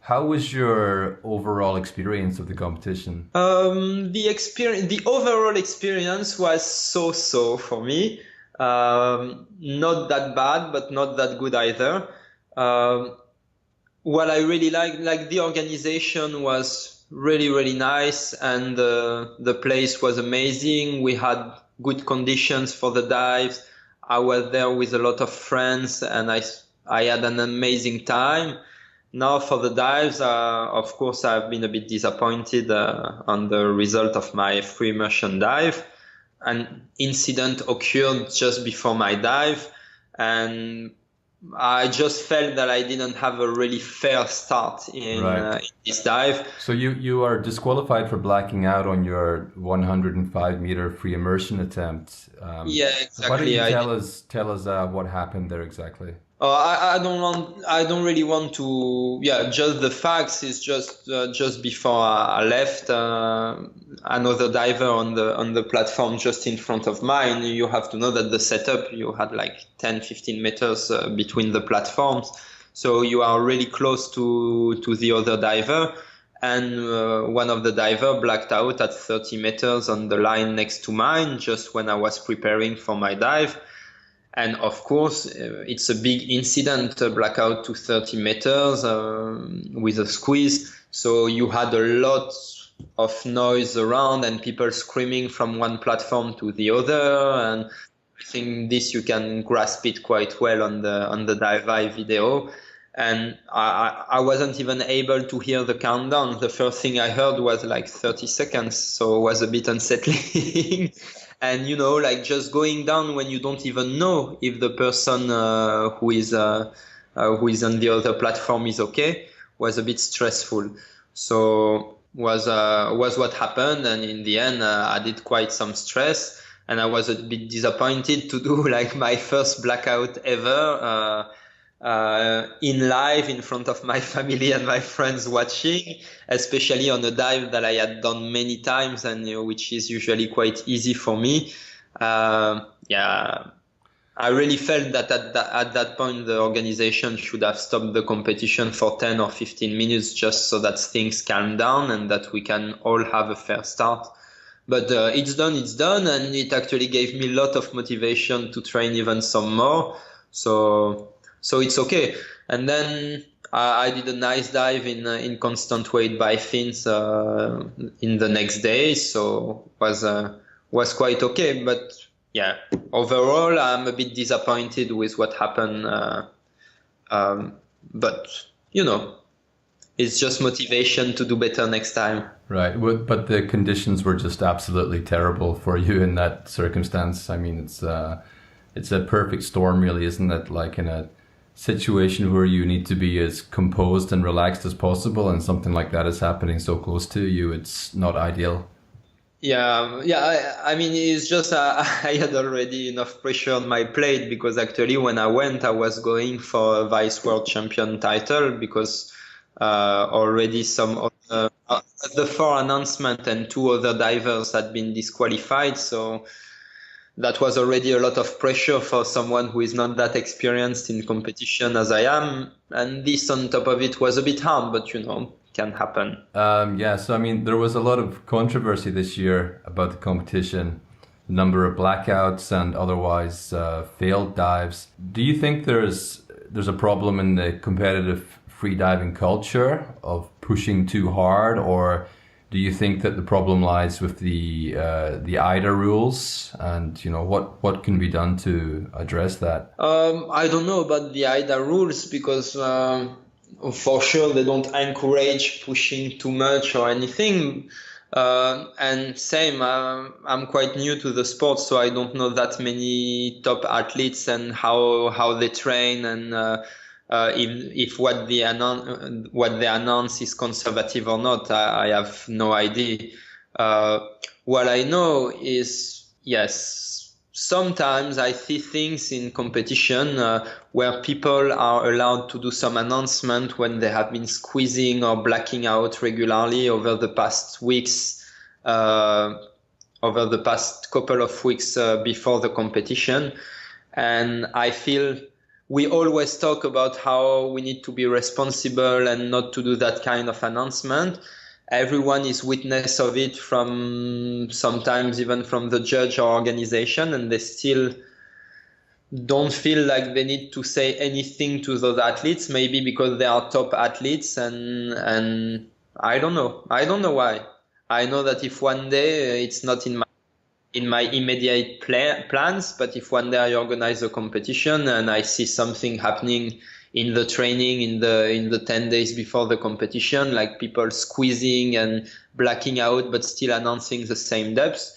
How was your overall experience of the competition? The overall experience was so for me. Not that bad, but not that good either. What I really like the organization was really, really nice, and the place was amazing. We had good conditions for the dives. I was there with a lot of friends, and I had an amazing time. Now for the dives, of course, I've been a bit disappointed on the result of my free immersion dive. An incident occurred just before my dive, and I just felt that I didn't have a really fair start in this dive. So you are disqualified for blacking out on your 105-meter free immersion attempt. Yeah, Why don't exactly. you tell us what happened there exactly? I don't really want to. Yeah, just the facts is just before I left, another diver on the platform just in front of mine. You have to know that the setup, you had like 10-15 meters between the platforms, so you are really close to the other diver. And one of the diver blacked out at 30 meters on the line next to mine just when I was preparing for my dive. And of course, it's a big incident, a blackout to 30 meters with a squeeze. So you had a lot of noise around and people screaming from one platform to the other. And I think this you can grasp it quite well on the dive video. And I wasn't even able to hear the countdown. The first thing I heard was like 30 seconds, so it was a bit unsettling. And like just going down when you don't even know if the person who is on the other platform is okay was a bit stressful. So was what happened, and in the end I did quite some stress, and I was a bit disappointed to do like my first blackout ever in live in front of my family and my friends watching, especially on a dive that I had done many times and which is usually quite easy for me. I really felt that at that point the organization should have stopped the competition for 10 or 15 minutes just so that things calm down and that we can all have a fair start. But it's done, and it actually gave me a lot of motivation to train even some more. So it's okay. And then I did a nice dive in constant weight by fins in the next day, so was quite okay. But yeah, overall I'm a bit disappointed with what happened. But it's just motivation to do better next time. Right, but the conditions were just absolutely terrible for you in that circumstance. I mean, it's a perfect storm, really, isn't it? Like in a situation where you need to be as composed and relaxed as possible, and something like that is happening so close to you, it's not ideal. I mean, it's just I had already enough pressure on my plate, because actually when I went, I was going for a vice world champion title, because already some of the 4 announcement and 2 other divers had been disqualified, so that was already a lot of pressure for someone who is not that experienced in competition as I am. And this on top of it was a bit hard, but can happen. So I mean, there was a lot of controversy this year about the competition, the number of blackouts and otherwise failed dives. Do you think there's a problem in the competitive freediving culture of pushing too hard, or do you think that the problem lies with the AIDA rules, and what can be done to address that? I don't know about the AIDA rules, because for sure they don't encourage pushing too much or anything. And same, I'm quite new to the sport, so I don't know that many top athletes and how they train, and if what they announce is conservative or not. I have no idea. What I know is, yes, sometimes I see things in competition where people are allowed to do some announcement when they have been squeezing or blacking out regularly over the past weeks, over the past couple of weeks before the competition. And I feel we always talk about how we need to be responsible and not to do that kind of announcement. Everyone is witness of it, from sometimes even from the judge or organization, and they still don't feel like they need to say anything to those athletes, maybe because they are top athletes, and I don't know. I don't know why. I know that if one day it's not in my immediate plans, but if one day I organize a competition and I see something happening in the training in the 10 days before the competition, like people squeezing and blacking out but still announcing the same depths,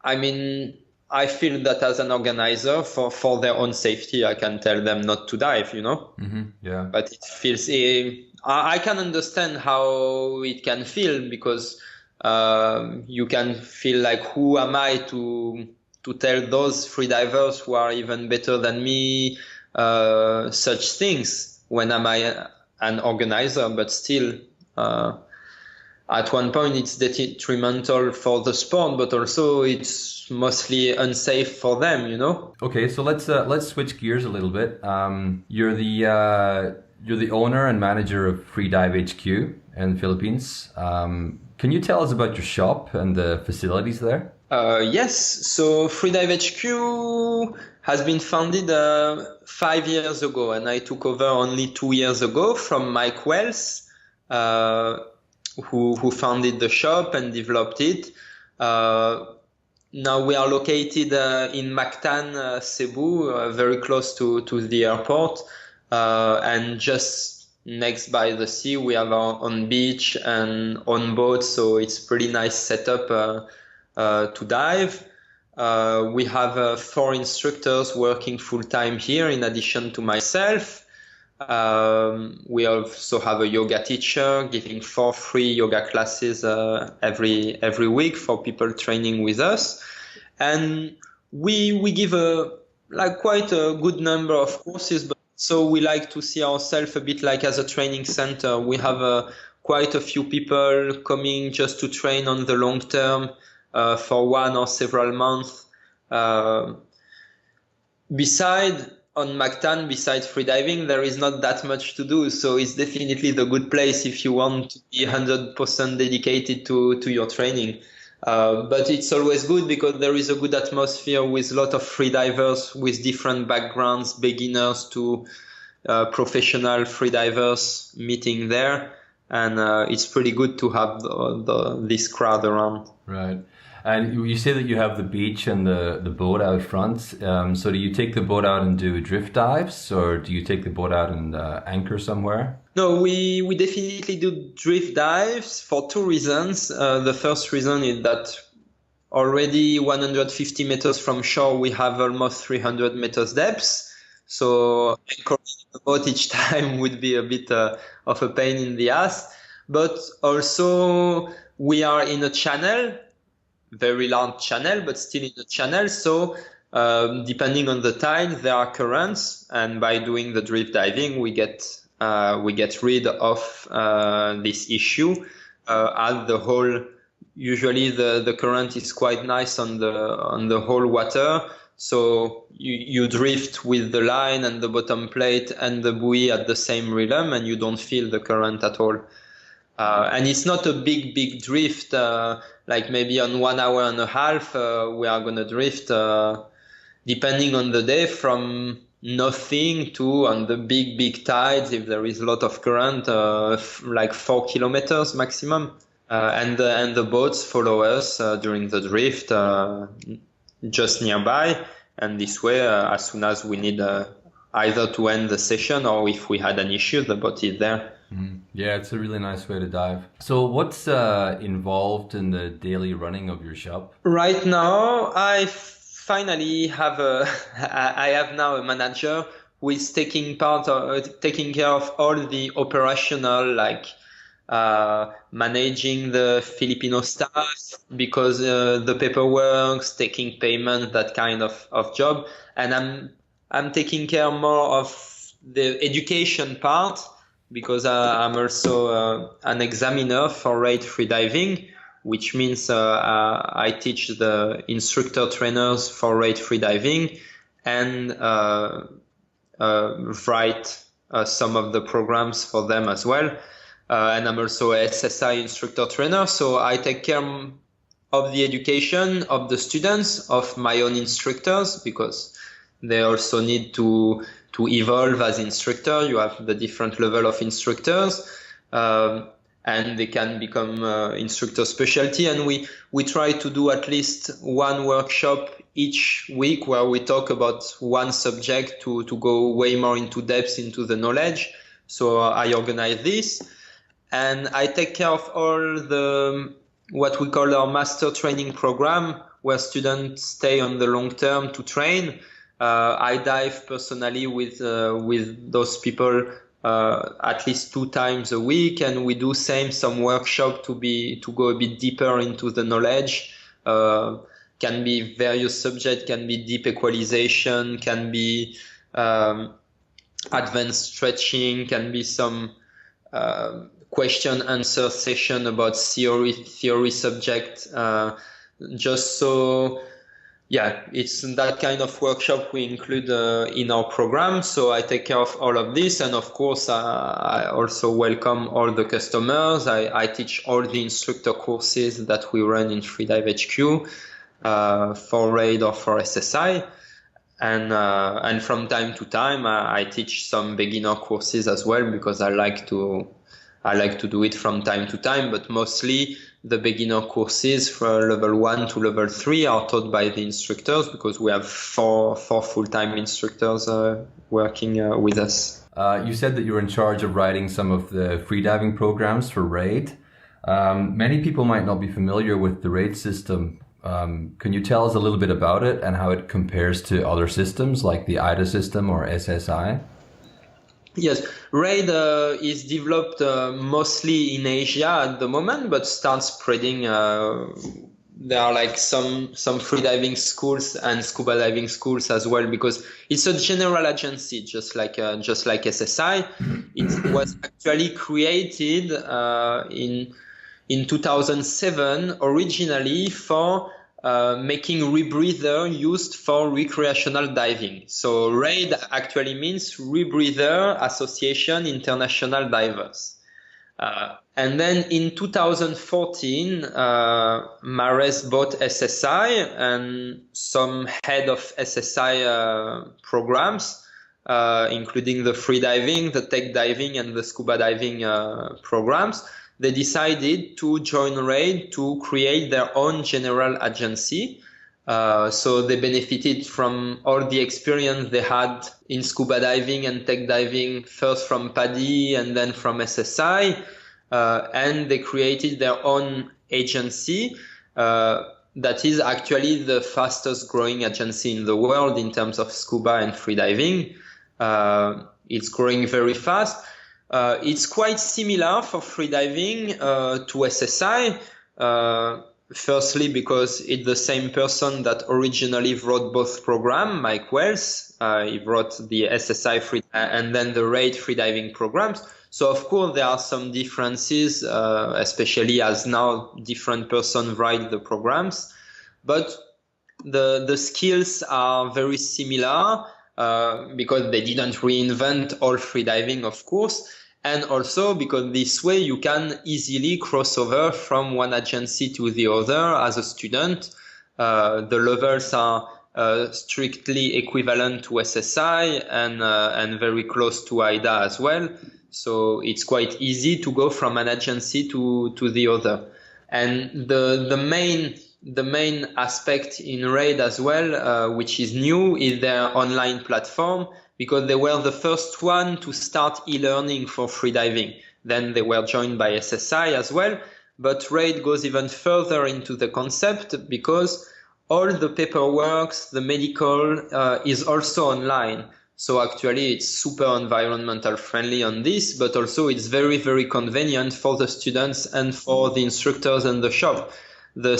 I mean, I feel that as an organizer, for their own safety, I can tell them not to dive, you know? Yeah. But it feels, I can understand how it can feel, because you can feel like, who am I to tell those freedivers who are even better than me such things when am I an organizer? But still, at one point it's detrimental for the sport, but also it's mostly unsafe for them, you know? Okay, so let's switch gears a little bit. You're the owner and manager of Freedive HQ in the Philippines. Can you tell us about your shop and the facilities there? Yes, so Freedive HQ has been founded 5 years ago, and I took over only 2 years ago from Mike Wells, who founded the shop and developed it. Now we are located in Mactan, Cebu, very close to the airport, and just next by the sea. We have our own beach and on boat, so it's pretty nice setup to dive. We have 4 instructors working full time here in addition to myself. We also have a yoga teacher giving 4 free yoga classes every week for people training with us, and we give quite a good number of courses. But so we like to see ourselves a bit like as a training center. We have quite a few people coming just to train on the long term for 1 or several months. On Mactan, besides freediving, there is not that much to do. So it's definitely the good place if you want to be 100% dedicated to your training. But it's always good because there is a good atmosphere with a lot of freedivers with different backgrounds, beginners to professional freedivers meeting there. And it's pretty good to have this crowd around. Right. And you say that you have the beach and the boat out front. So do you take the boat out and do drift dives, or do you take the boat out and anchor somewhere? No, we definitely do drift dives for 2 reasons. The first reason is that already 150 meters from shore, we have almost 300 meters depth. So anchoring the boat each time would be a bit of a pain in the ass. But also we are in a channel, very large channel, but still in a channel. So depending on the tide, there are currents, and by doing the drift diving, we get rid of this issue. As the whole, usually the current is quite nice on the whole water. So you drift with the line and the bottom plate and the buoy at the same rhythm, and you don't feel the current at all. And it's not a big drift, like maybe on 1 hour and a half, we are going to drift, depending on the day, from nothing to, on the big tides, if there is a lot of current, like 4 kilometers maximum. And the boats follow us during the drift, just nearby. And this way, as soon as we need either to end the session or if we had an issue, the boat is there. Yeah, it's a really nice way to dive. So what's involved in the daily running of your shop? Right now, I finally have I have now a manager who is taking care of all the operational, like managing the Filipino staff, because the paperwork, taking payment, that kind of job. And I'm taking care more of the education part, because I'm also an examiner for rate freediving, which means I teach the instructor trainers for rate freediving and write some of the programs for them as well. And I'm also a SSI instructor trainer, so I take care of the education of the students, of my own instructors, because they also need to evolve as instructor. You have the different level of instructors. and they can become instructor specialty. And we try to do at least one workshop each week where we talk about one subject to go way more into depth into the knowledge. So I organize this, and I take care of all the what we call our master training program, where students stay on the long term to train. I dive personally with those people at least 2 times a week, and we do some workshop to go a bit deeper into the knowledge. Can be various subjects, can be deep equalization, can be advanced stretching, can be some question answer session about theory subject. Just so, yeah, it's that kind of workshop we include in our program. So I take care of all of this, and of course I also welcome all the customers. I teach all the instructor courses that we run in Freedive HQ for RAID or for SSI, and from time to time I teach some beginner courses as well, because I like to do it from time to time, but mostly the beginner courses for level 1 to level 3 are taught by the instructors, because we have four full-time instructors working with us. You said that you're in charge of writing some of the freediving programs for RAID. Many people might not be familiar with the RAID system. Can you tell us a little bit about it and how it compares to other systems like the AIDA system or SSI? Yes, RAID is developed mostly in Asia at the moment, but starts spreading. There are like some freediving schools and scuba diving schools as well, because it's a general agency, just like SSI. It was actually created in 2007 originally for making rebreather used for recreational diving. So RAID actually means Rebreather Association International Divers. And then in 2014, Mares bought SSI, and some head of SSI programs, including the freediving, the tech diving, and the scuba diving programs, they decided to join RAID to create their own general agency. So they benefited from all the experience they had in scuba diving and tech diving, first from PADI and then from SSI. And they created their own agency that is actually the fastest growing agency in the world in terms of scuba and freediving. It's growing very fast. It's quite similar for freediving to SSI. Firstly, because it's the same person that originally wrote both programs, Mike Wells. He wrote the SSI free and then the RAID freediving programs. So of course there are some differences, especially as now different persons write the programs. But the skills are very similar because they didn't reinvent all freediving, of course. And also because this way you can easily cross over from one agency to the other as a student. The levels are strictly equivalent to SSI and very close to AIDA as well. So it's quite easy to go from an agency to the other. And the main aspect in RAID as well, which is new, is their online platform, because they were the first one to start e-learning for freediving. Then they were joined by SSI as well. But RAID goes even further into the concept, because all the paperwork, the medical, is also online. So actually it's super environmental friendly on this, but also it's very, very convenient for the students and for the instructors and the shop. The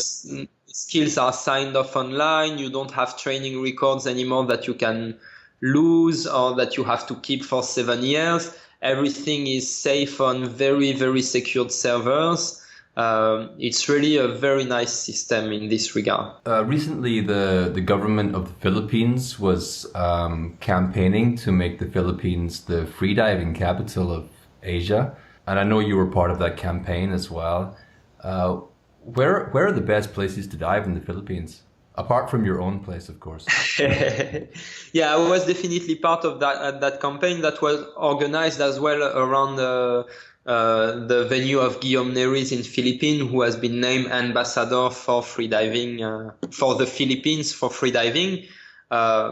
skills are signed off online. You don't have training records anymore that you can lose or that you have to keep for 7 years. Everything is safe on very, very secured servers. It's really a very nice system in this regard. Recently, the government of the Philippines was campaigning to make the Philippines the freediving capital of Asia. And I know you were part of that campaign as well. Where are the best places to dive in the Philippines? Apart from your own place, of course. Yeah, I was definitely part of that campaign that was organized as well around the venue of Guillaume Neris in Philippines, who has been named ambassador for freediving for the Philippines for freediving,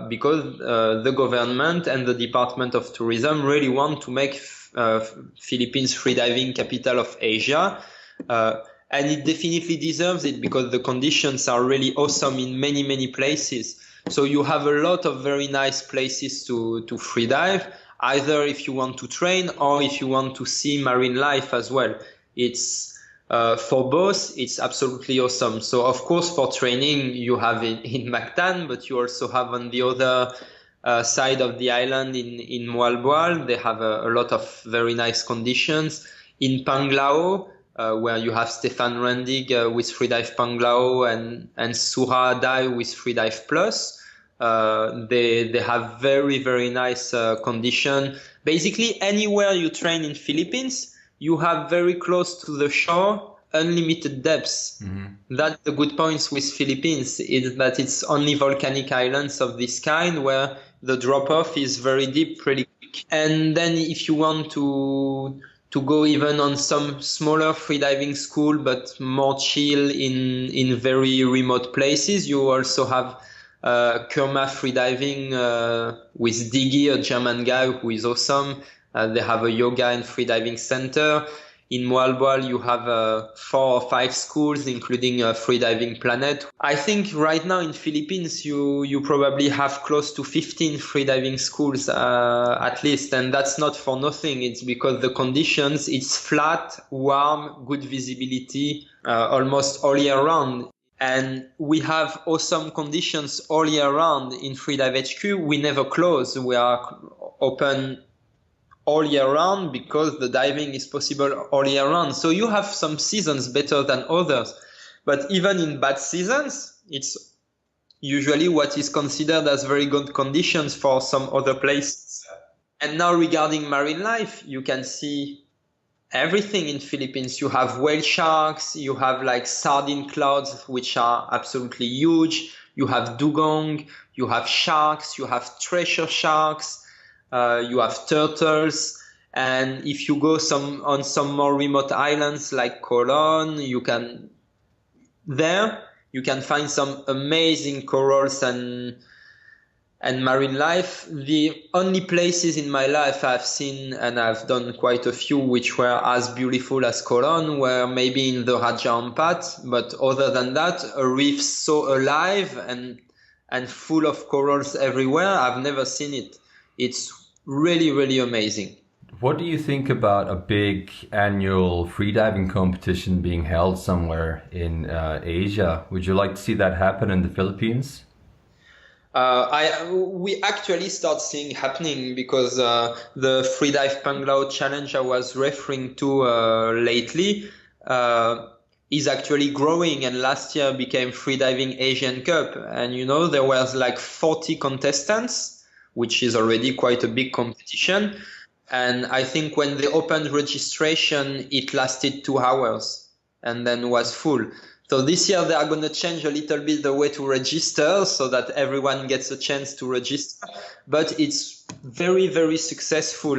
because the government and the Department of Tourism really want to make Philippines freediving capital of Asia. And it definitely deserves it because the conditions are really awesome in many, many places. So you have a lot of very nice places to freedive, either if you want to train or if you want to see marine life as well. It's for both, it's absolutely awesome. So of course for training you have it in Mactan, but you also have on the other side of the island in Moalboal. They have a lot of very nice conditions. In Panglao, where you have Stefan Rendig with Freedive Panglao and Sura Dai with Freedive Plus. They have very, very nice condition. Basically, anywhere you train in Philippines, you have very close to the shore, unlimited depths. Mm-hmm. That's the good points with Philippines, is that it's only volcanic islands of this kind where the drop-off is very deep, pretty quick. And then if you want to go even on some smaller freediving school, but more chill in very remote places. You also have Kurma freediving with Digi, a German guy who is awesome. They have a yoga and freediving center. In Moalboal, you have 4 or 5 schools, including Freediving Planet. I think right now in Philippines, you probably have close to 15 freediving schools at least, and that's not for nothing. It's because the conditions, it's flat, warm, good visibility, almost all year round. And we have awesome conditions all year round in Freedive HQ. We never close. We are open all year round because the diving is possible all year round. So you have some seasons better than others. But even in bad seasons, it's usually what is considered as very good conditions for some other places. And now regarding marine life, you can see everything in Philippines. You have whale sharks, you have like sardine clouds, which are absolutely huge. You have dugong, you have sharks, you have treasure sharks. You have turtles, and if you go on some more remote islands like Colon, you can find some amazing corals and marine life. The only places in my life I've seen, and I've done quite a few, which were as beautiful as Colon, were maybe in the Raja Ampat, but other than that, a reef so alive and full of corals everywhere, I've never seen it. It's really, really amazing. What do you think about a big annual freediving competition being held somewhere in Asia? Would you like to see that happen in the Philippines? We actually start seeing happening because the Freedive Panglao challenge I was referring to lately is actually growing, and last year became Freediving Asian Cup, and there was like 40 contestants, which is already quite a big competition. And I think when they opened registration, it lasted 2 hours and then was full. So this year they are going to change a little bit the way to register so that everyone gets a chance to register. But it's very, very successful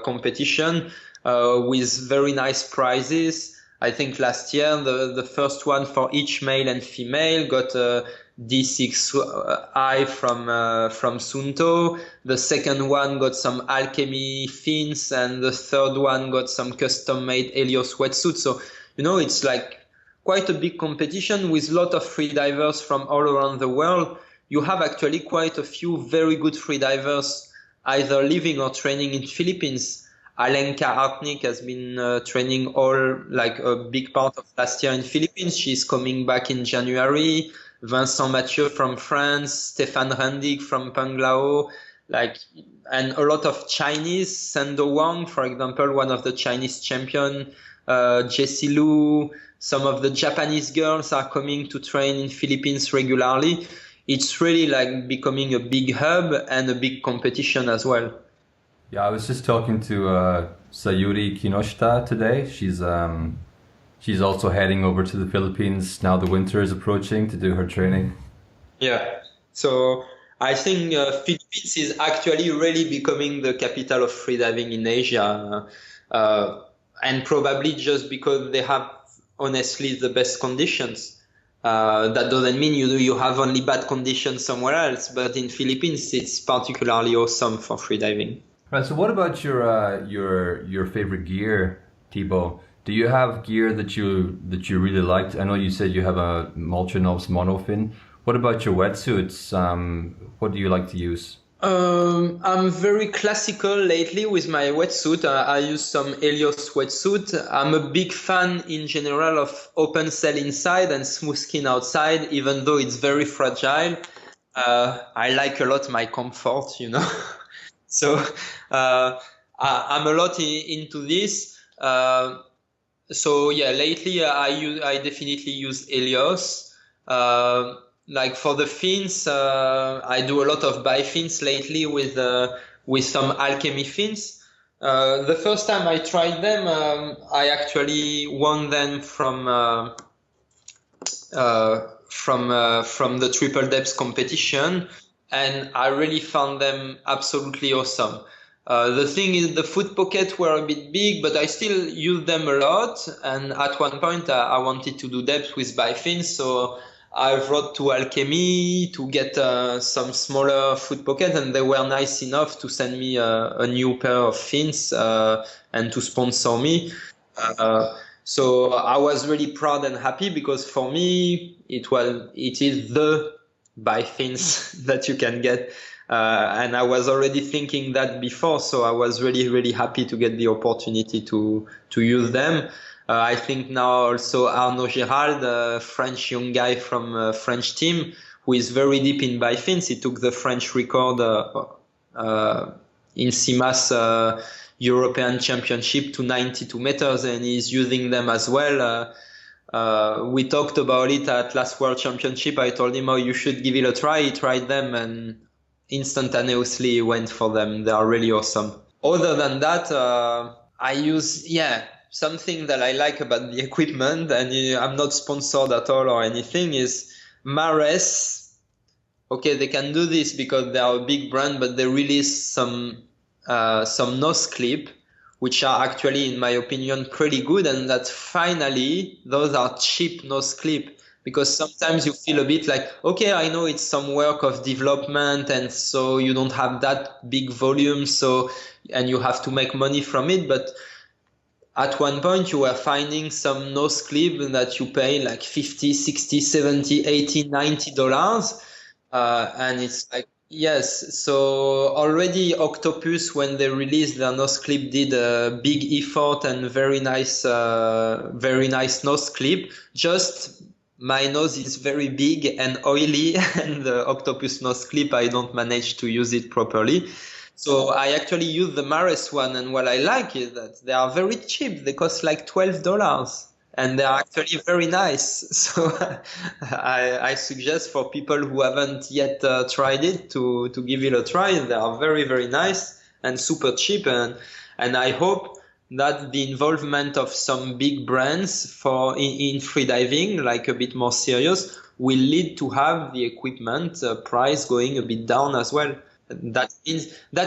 competition with very nice prizes. I think last year the first one for each male and female got a D6i from Sunto. The second one got some alchemy fins, and the third one got some custom-made Helios wetsuit. So it's like quite a big competition with a lot of freedivers from all around the world. You have actually quite a few very good freedivers either living or training in Philippines. Alenka Artnik has been training a big part of last year in Philippines. She's coming back in January. Vincent Mathieu from France, Stefan Rendig from Panglao, and a lot of Chinese, Sendo Wang, for example, one of the Chinese champion, Jessie Lu. Some of the Japanese girls are coming to train in Philippines regularly. It's really like becoming a big hub and a big competition as well. Yeah, I was just talking to Sayuri Kinoshita today. She's also heading over to the Philippines now the winter is approaching to do her training. Yeah, so I think Philippines is actually really becoming the capital of freediving in Asia. and probably just because they have honestly the best conditions. That doesn't mean you have only bad conditions somewhere else, but in Philippines it's particularly awesome for freediving. Right. So what about your favorite gear, Thibault? Do you have gear that you really liked? I know you said you have a Multinops monofin. What about your wetsuits? What do you like to use? I'm very classical lately with my wetsuit. I use some Helios wetsuit. I'm a big fan in general of open sail inside and smooth skin outside, even though it's very fragile. I like a lot my comfort, you know. So I'm a lot into this. So yeah, lately I definitely use Helios. Like for the fins, I do a lot of bifins lately with some alchemy fins. The first time I tried them, I actually won them from the triple depths competition, and I really found them absolutely awesome. The thing is, the foot pockets were a bit big, but I still use them a lot. And at one point, I wanted to do depth with bifins, so I wrote to Alchemy to get some smaller foot pockets, and they were nice enough to send me a new pair of fins and to sponsor me. So I was really proud and happy because for me it is the bifins that you can get, and I was already thinking that before, so I was really happy to get the opportunity to use them. I think now also Arnaud Girald, a French young guy from French team, who is very deep in bifins. He took the French record in CIMAS European Championship to 92 meters, and he's using them as well. We talked about it at last World Championship. I told him, oh, you should give it a try. He tried them and instantaneously went for them. They are really awesome. Other than that, I use, something that I like about the equipment, and I'm not sponsored at all or anything, is Mares. Okay, they can do this because they are a big brand, but they release some nose clip, which are actually, in my opinion, pretty good. And that finally, those are cheap nose clip, because sometimes you feel a bit like, okay, I know it's some work of development, and so you don't have that big volume, and you have to make money from it, but at one point you were finding some nose clip that you pay like $50, $60, $70, $80, $90. And it's like, yes. So already Octopus, when they released their nose clip, did a big effort and very nice nose clip. Just my nose is very big and oily, and the Octopus nose clip, I don't manage to use it properly. So I actually use the Mares one, and what I like is that they are very cheap. They cost like $12, and they are actually very nice. So I suggest for people who haven't yet tried it to give it a try. They are very nice and super cheap, and I hope that the involvement of some big brands in freediving, like a bit more serious, will lead to have the equipment price going a bit down as well. That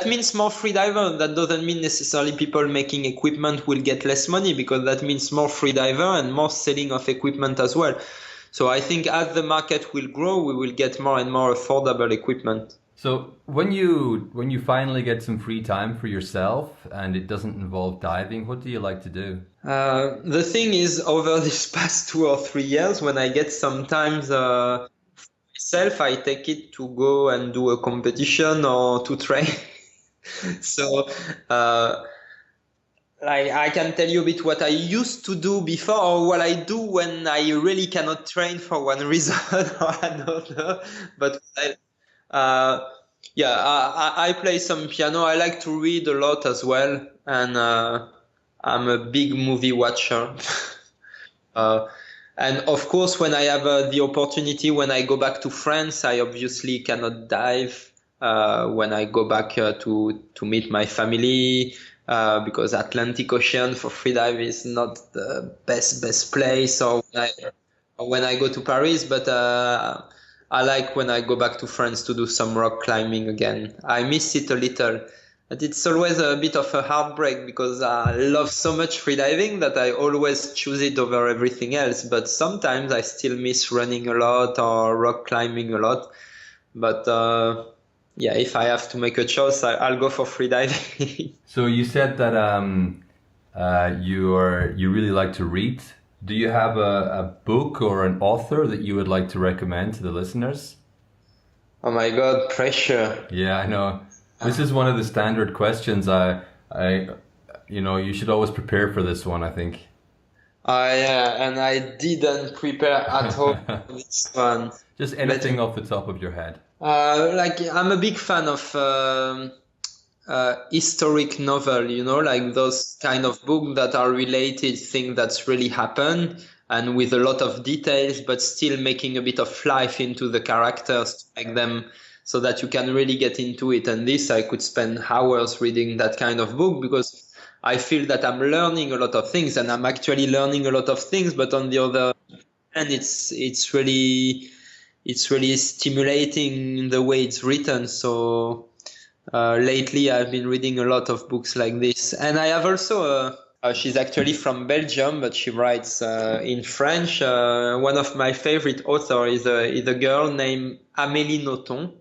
means more freediver. That doesn't mean necessarily people making equipment will get less money, because that means more freediver and more selling of equipment as well. So I think as the market will grow, we will get more and more affordable equipment. So when you finally get some free time for yourself and it doesn't involve diving, what do you like to do? The thing is, over these past 2 or 3 years, when I get sometimes myself, I take it to go and do a competition or to train. So I can tell you a bit what I used to do before, or what I do when I really cannot train for one reason or another. But I play some piano. I like to read a lot as well, and I'm a big movie watcher. And of course, when I have the opportunity, when I go back to France, I obviously cannot dive when I go back to meet my family, because Atlantic Ocean for freedive is not the best place, or when I go to Paris. But I like when I go back to France to do some rock climbing again. I miss it a little. But it's always a bit of a heartbreak because I love so much freediving that I always choose it over everything else. But sometimes I still miss running a lot or rock climbing a lot. But yeah, if I have to make a choice, I'll go for freediving. So you said that you really like to read. Do you have a book or an author that you would like to recommend to the listeners? Oh my God, pressure. Yeah, I know. This is one of the standard questions. You should always prepare for this one, I think. Yeah, and I didn't prepare at all for this one. Just anything off the top of your head. Like I'm a big fan of historic novel, like those kind of books that are related things that's really happened and with a lot of details, but still making a bit of life into the characters to make them so that you can really get into it. And this, I could spend hours reading that kind of book because I feel that I'm learning a lot of things, and I'm actually learning a lot of things. But on the other hand, it's really stimulating the way it's written. So lately, I've been reading a lot of books like this, and I have also. She's actually from Belgium, but she writes in French. One of my favorite authors is a girl named Amélie Nothomb,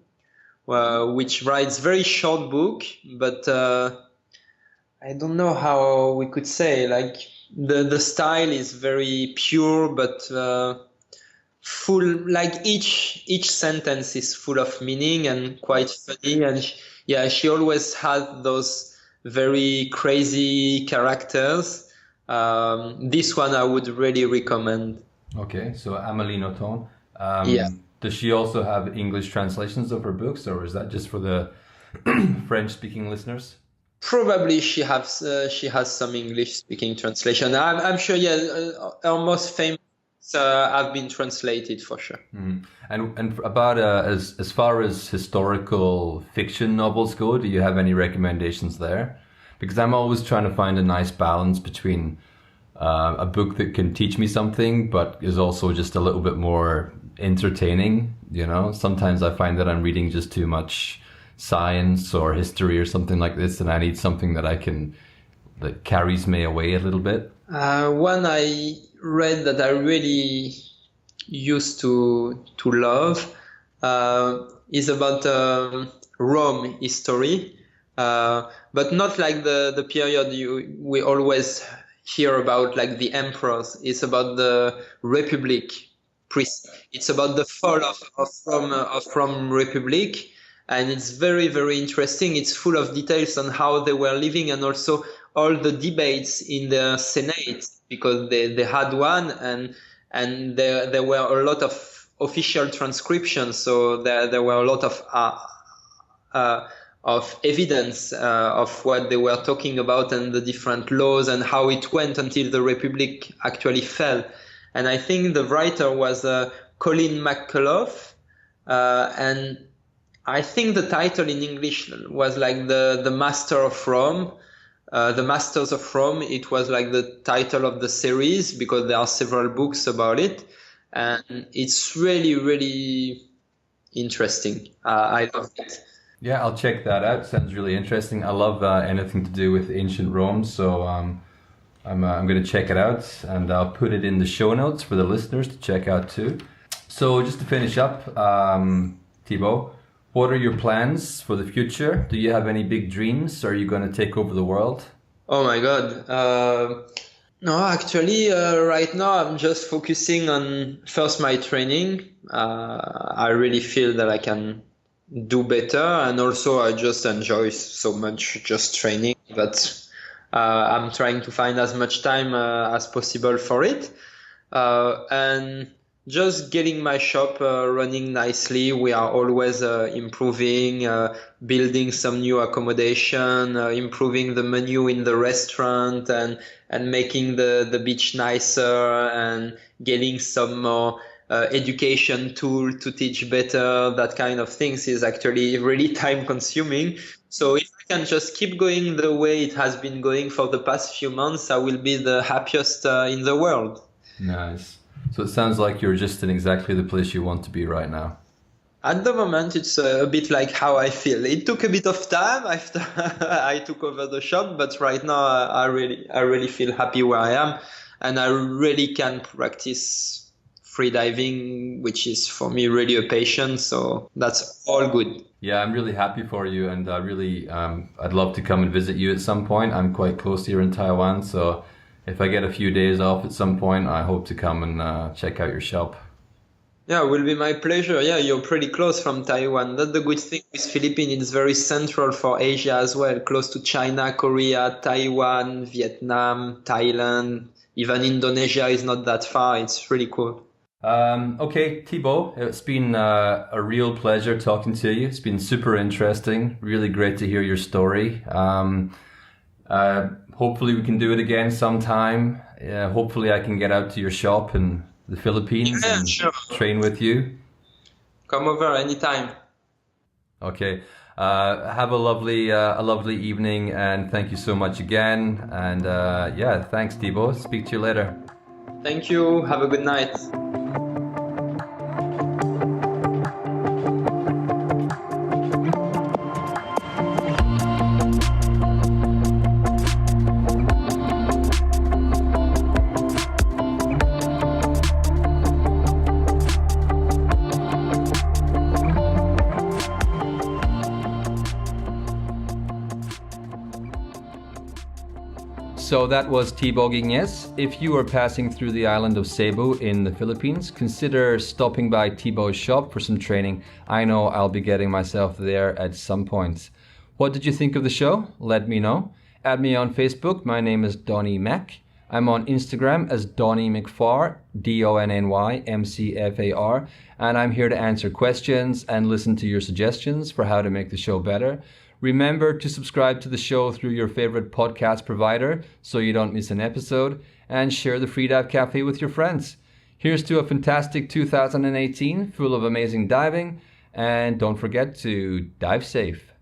which writes very short book, but I don't know how we could say, like the style is very pure, but full, like each sentence is full of meaning and quite funny. And she always has those very crazy characters. This one I would really recommend. Okay, so Amélie Nothomb. Yeah. Does she also have English translations of her books, or is that just for the French-speaking listeners? Probably she has some English-speaking translation. I'm sure. Yeah, her most famous have been translated for sure. And about as far as historical fiction novels go, do you have any recommendations there? Because I'm always trying to find a nice balance between a book that can teach me something, but is also just a little bit more entertaining. Sometimes I find that I'm reading just too much science or history or something like this, and I need something that carries me away a little bit. One I read that I really used to love is about Rome history, but not like the period we always hear about, like the emperors. It's about the Republic. It's about the fall of Rome Republic, and it's very, very interesting. It's full of details on how they were living, and also all the debates in the Senate, because they had one, and there were a lot of official transcriptions. So there were a lot of evidence of what they were talking about and the different laws and how it went until the Republic actually fell. And I think the writer was Colin McCullough, and I think the title in English was like the Master of Rome. The Masters of Rome, it was like the title of the series because there are several books about it. And it's really, really interesting. I love it. Yeah, I'll check that out. Sounds really interesting. I love anything to do with ancient Rome. So I'm going to check it out, and I'll put it in the show notes for the listeners to check out too. So just to finish up, Thibault, what are your plans for the future? Do you have any big dreams? Are you going to take over the world? Oh my God. No, actually, right now I'm just focusing on first my training. I really feel that I can do better, and also I just enjoy so much just training that I'm trying to find as much time as possible for it. And just getting my shop running nicely. We are always improving, building some new accommodation, improving the menu in the restaurant, and making the beach nicer, and getting some more education tool to teach better. That kind of things is actually really time consuming. So if I can just keep going the way it has been going for the past few months, I will be the happiest in the world. Nice. So it sounds like you're just in exactly the place you want to be right now. At the moment, it's a bit like how I feel. It took a bit of time after I took over the shop, but right now I really feel happy where I am, and I really can practice freediving, which is for me really a passion. So that's all good. Yeah, I'm really happy for you, and I'd love to come and visit you at some point. I'm quite close here in Taiwan, so if I get a few days off at some point, I hope to come and check out your shop. Yeah, it will be my pleasure. Yeah, you're pretty close from Taiwan. That's the good thing with Philippines. It's very central for Asia as well, close to China, Korea, Taiwan, Vietnam, Thailand, even Indonesia is not that far. It's really cool. Okay, Thibault, it's been a real pleasure talking to you. It's been super interesting. Really great to hear your story. Hopefully we can do it again sometime. Hopefully I can get out to your shop in the Philippines and sure. train with you. Come over anytime. Okay. Have a lovely evening, and thank you so much again. And yeah, thanks, Thibault. Speak to you later. Thank you. Have a good night. So that was Thibault Guignés. If you are passing through the island of Cebu in the Philippines, consider stopping by Thibault's shop for some training. I know I'll be getting myself there at some point. What did you think of the show? Let me know. Add me on Facebook. My name is Donny Mac. I'm on Instagram as Donny McFar, DonnyMcFar, and I'm here to answer questions and listen to your suggestions for how to make the show better. Remember to subscribe to the show through your favorite podcast provider so you don't miss an episode, and share the Freedive Café with your friends. Here's to a fantastic 2018 full of amazing diving, and don't forget to dive safe.